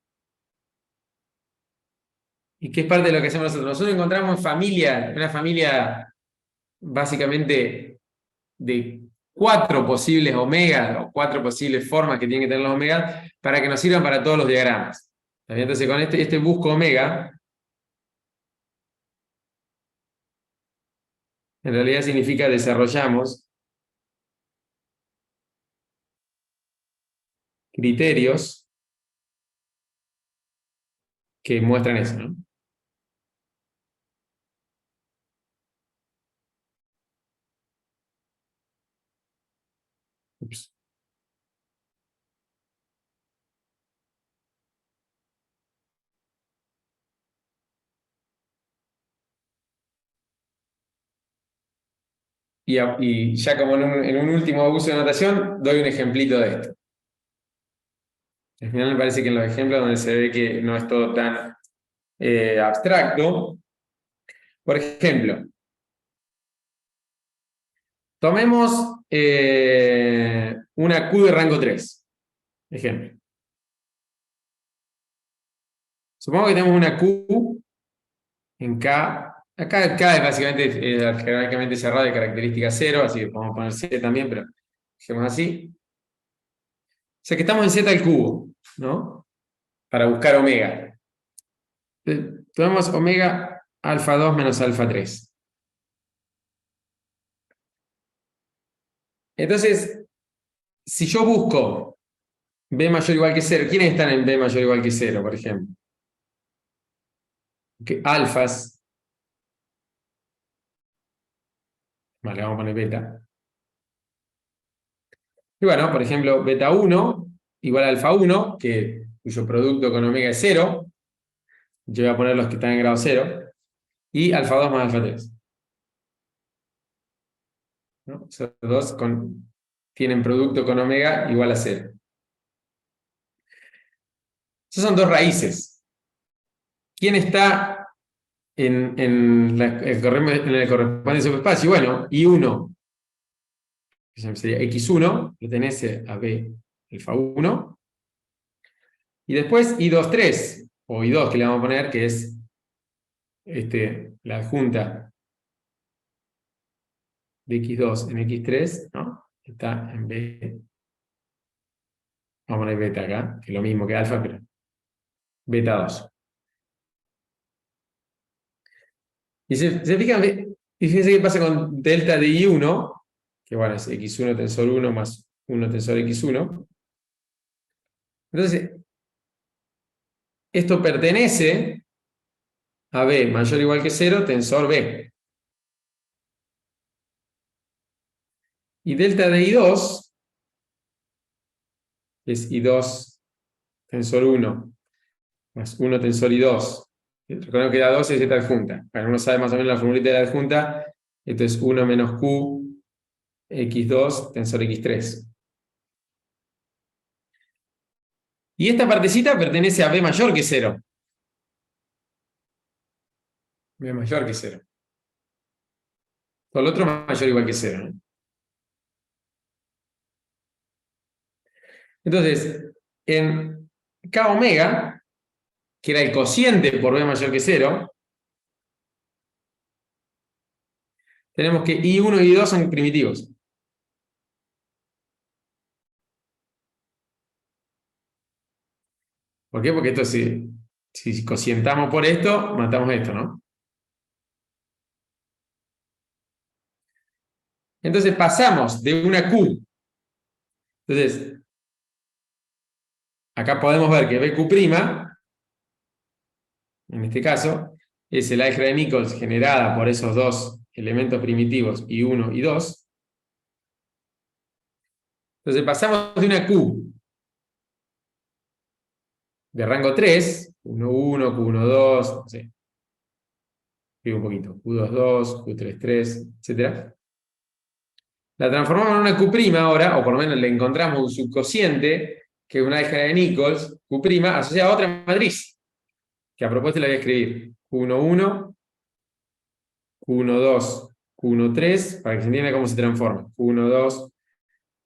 y que es parte de lo que hacemos nosotros. Nosotros encontramos una familia básicamente de 4 posibles omega, o 4 posibles formas que tienen que tener los omega, para que nos sirvan para todos los diagramas. Entonces, con este busco omega, en realidad significa desarrollamos criterios que muestran eso, ¿no? Ups. Y ya como en un último uso de notación, doy un ejemplito de esto. Al final me parece que en los ejemplos donde se ve que no es todo tan abstracto. Por ejemplo, tomemos una Q de rango 3. Ejemplo. Supongo que tenemos una Q en K. Acá K es básicamente jerárquicamente cerrado de característica 0, así que podemos poner C también, pero dejemos así. O sea que estamos en Z al cubo, ¿no? Para buscar omega. Tomemos omega alfa 2 menos alfa 3. Entonces, si yo busco B mayor o igual que 0, ¿quiénes están en B mayor o igual que 0, por ejemplo? Alfas. Vale, vamos a poner beta. Y bueno, por ejemplo, beta 1 igual a alfa 1, cuyo producto con omega es 0. Yo voy a poner los que están en grado 0. Y alfa 2 más alfa 3. ¿No? Esos dos tienen producto con omega igual a 0. Esas son dos raíces. ¿Quién está en el correspondiente subespacio? Bueno, I1 sería X1, pertenece a B alfa 1. Y después I2, 3, o I2 que le vamos a poner, que es la adjunta de X2 en X3, ¿no? Está en B. Vamos a poner beta acá, que es lo mismo que alfa, pero beta 2. Y se fijan, Y fíjense qué pasa con delta de I1, que bueno, es x1 tensor 1 más 1 tensor x1. Entonces, esto pertenece a B mayor o igual que 0, tensor B. Y delta de I2, que es I2 tensor 1 más 1 tensor I2. Recuerden que la 2 es esta adjunta. Para uno sabe más o menos la formulita de la adjunta, esto es 1 menos Q x2 tensor x3. Y esta partecita pertenece a B mayor que 0. B mayor que 0. Todo lo otro es mayor o igual que 0, ¿no? Entonces, en K omega, que era el cociente por B mayor que 0, tenemos que I1 y I2 son primitivos. ¿Por qué? Porque esto si cocientamos por esto, matamos esto, ¿no? Entonces pasamos de una Q. Entonces, acá podemos ver que BQ', en este caso, es el álgebra de Nichols generada por esos dos elementos primitivos, I1 y 2. Entonces pasamos de una Q de rango 3, Q1, Q1, no sé, digo un poquito, Q2, Q3, etc. La transformamos en una Q' ahora, o por lo menos le encontramos un subcociente, que es una álgebra de Nichols, Q' asociada a otra matriz, que a propósito la voy a escribir, Q11, Q12, Q13, para que se entienda cómo se transforma. Q12,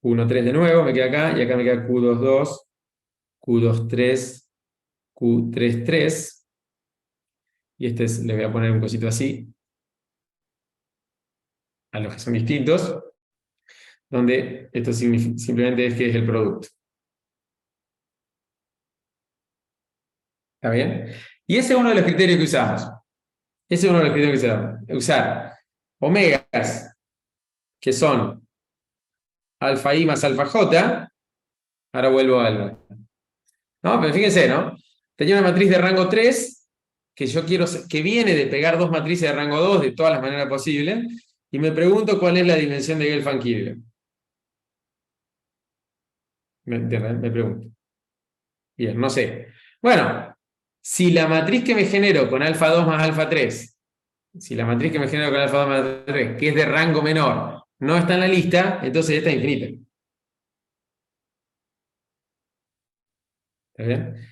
Q13 de nuevo, me queda acá, y acá me queda Q22, Q23, Q33, y le voy a poner un cosito así, a los que son distintos, donde esto simplemente es que es el producto. ¿Está bien? Y ese es uno de los criterios que usamos. Ese es uno de los criterios que usamos. Usar omegas, que son alfa I más alfa J. Ahora vuelvo a algo. ¿No? Pero fíjense, ¿no? Tenía una matriz de rango 3, que yo quiero, que viene de pegar dos matrices de rango 2 de todas las maneras posibles, y me pregunto cuál es la dimensión de Gelfand-Kruger. Me pregunto. Bien, no sé. Bueno, si la matriz que me genero con alfa 2 más alfa 3, si la matriz que me genero con alfa 2 más alfa 3, que es de rango menor, no está en la lista, entonces esta es infinita. ¿Está bien?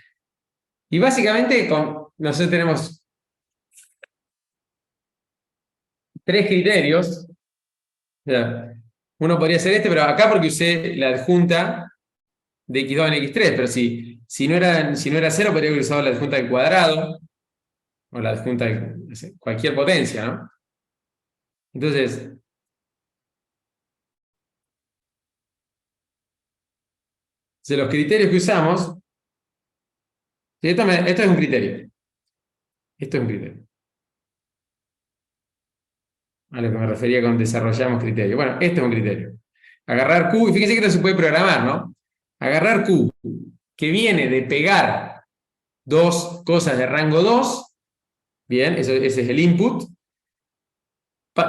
Y básicamente, nosotros tenemos tres criterios. O sea, uno podría ser este, pero acá porque usé la adjunta de x2 en x3, pero si no era 0, podría haber usado la adjunta del cuadrado, o la adjunta de no sé, cualquier potencia, ¿no? Entonces, de los criterios que usamos, esto es un criterio. Esto es un criterio. A lo que me refería con desarrollamos criterio. Bueno, este es un criterio. Agarrar Q, y fíjense que esto se puede programar, ¿no? Agarrar Q, que viene de pegar dos cosas de rango 2, bien, ese es el input,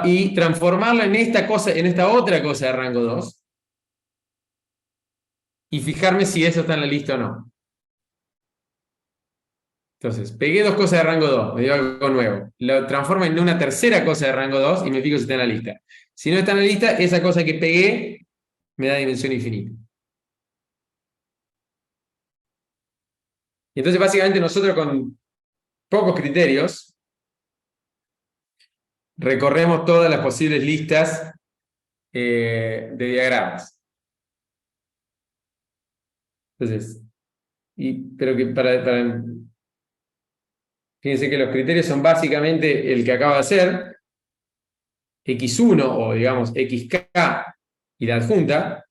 y transformarlo en esta otra cosa de rango 2, y fijarme si eso está en la lista o no. Entonces, pegué dos cosas de rango 2, me dio algo nuevo. Lo transformo en una tercera cosa de rango 2 y me fijo si está en la lista. Si no está en la lista, esa cosa que pegué me da dimensión infinita. Y entonces, básicamente, nosotros con pocos criterios recorremos todas las posibles listas de diagramas. Entonces, pero que fíjense que los criterios son básicamente el que acabo de hacer, x1 o digamos xk y la adjunta.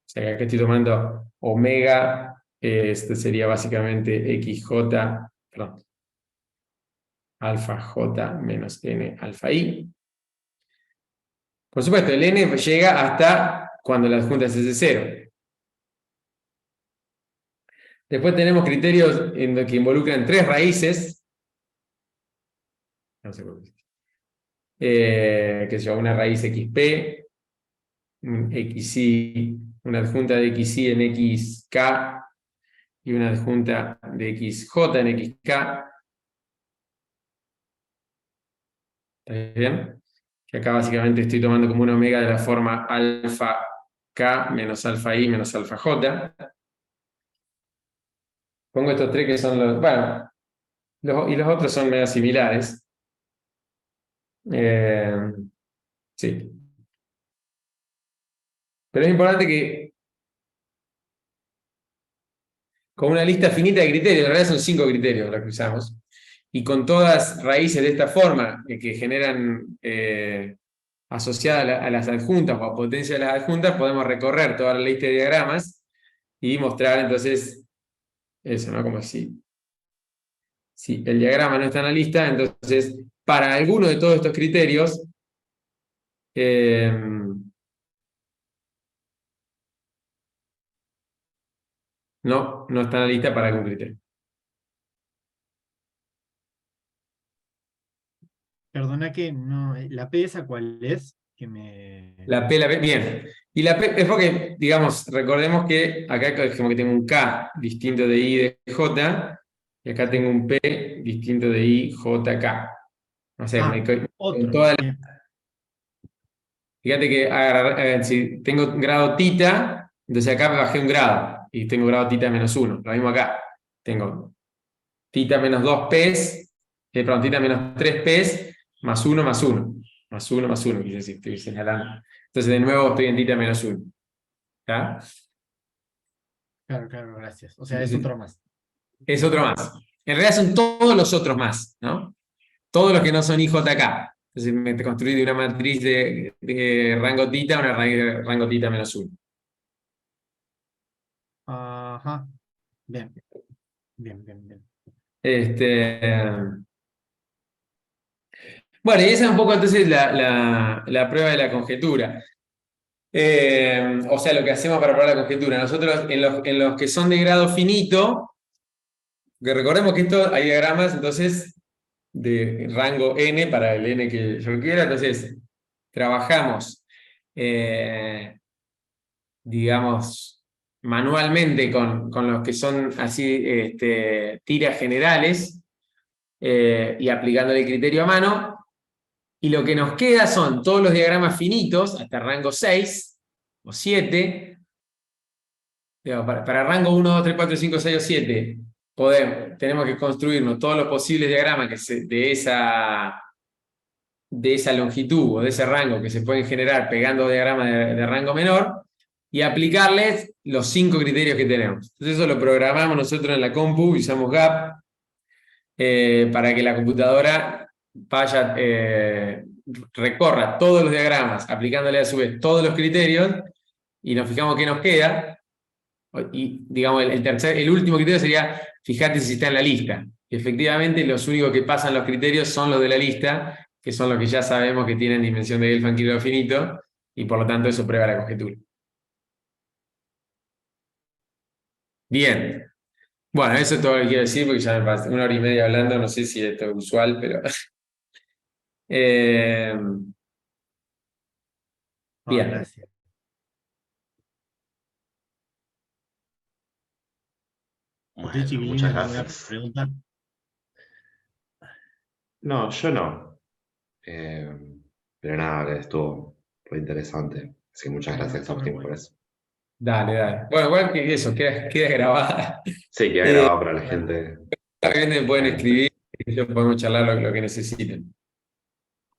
O sea que aquí estoy tomando omega Este sería básicamente XJ, perdón, alfa J menos N alfa I. Por supuesto, el N llega hasta cuando la adjunta es S0. Después tenemos criterios que involucran 3 raíces. No sé por qué. Que se llama una raíz XP, un XY, una adjunta de XY en XK y una adjunta de XJ en XK. ¿Está bien? Que acá básicamente estoy tomando como una omega de la forma alfa K menos alfa I menos alfa J. Pongo estos tres que son los... Bueno, y los otros son medio similares. Sí. Pero es importante que con una lista finita de criterios, en realidad son 5 criterios los que usamos, y con todas raíces de esta forma que generan asociadas a las adjuntas o a potencia de las adjuntas, podemos recorrer toda la lista de diagramas y mostrar entonces eso, ¿no? Como si el diagrama no está en la lista, entonces para alguno de todos estos criterios no está en la lista para algún criterio. Perdona que no. ¿La P esa cuál es? Que me. La P, bien. Y la P es porque, digamos, recordemos que acá es como que tengo un K distinto de I de J, y acá tengo un P distinto de I, J, K. O sea, Otro. Bien. Fíjate que si tengo grado tita, entonces acá me bajé un grado, y tengo grado tita menos 1. Lo mismo acá. Tengo tita menos 2 P's, perdón, tita menos 3 P's, más 1 más 1. Más 1 más 1, quise decir, estoy señalando. Entonces, de nuevo, estoy en tita menos 1. ¿Está? Claro, gracias. O sea, es otro más. Es otro más. En realidad son todos los otros más, ¿no? Todos los que no son IJK. Entonces, me construí de una matriz de rango tita a una raíz de rango tita menos 1. Ajá. Bien. Bueno, y esa es un poco entonces la prueba de la conjetura. O sea, lo que hacemos para probar la conjetura. Nosotros, en los que son de grado finito, que recordemos que esto hay diagramas, entonces, de rango n para el n que yo quiera, entonces, trabajamos, digamos, manualmente con los que son así, tiras generales, y aplicándole el criterio a mano. Y lo que nos queda son todos los diagramas finitos, hasta rango 6 o 7. Para rango 1, 2, 3, 4, 5, 6 o 7, tenemos que construirnos todos los posibles diagramas de esa longitud o de ese rango que se pueden generar pegando diagramas de rango menor y aplicarles los 5 criterios que tenemos. Entonces eso lo programamos nosotros en la compu, usamos GAP, para que la computadora vaya, recorra todos los diagramas, aplicándole a su vez todos los criterios, y nos fijamos qué nos queda. Y digamos, el último criterio sería, fíjate si está en la lista. Y efectivamente, los únicos que pasan los criterios son los de la lista, que son los que ya sabemos que tienen dimensión de Gelfand finito, y por lo tanto eso prueba la conjetura. Bien. Bueno, eso es todo lo que quiero decir, porque ya me pasé 1 hora y media hablando, no sé si esto es usual, pero... bien. Gracias. Bueno, Chiquilines, muchas ¿alguna gracias. pregunta? No, yo no. Pero nada, fue interesante. Así que muchas gracias, Agustín, por eso. Dale. Bueno, igual que eso, queda grabada. Sí, queda grabado para la gente. También me pueden escribir y yo podemos charlar lo que necesiten.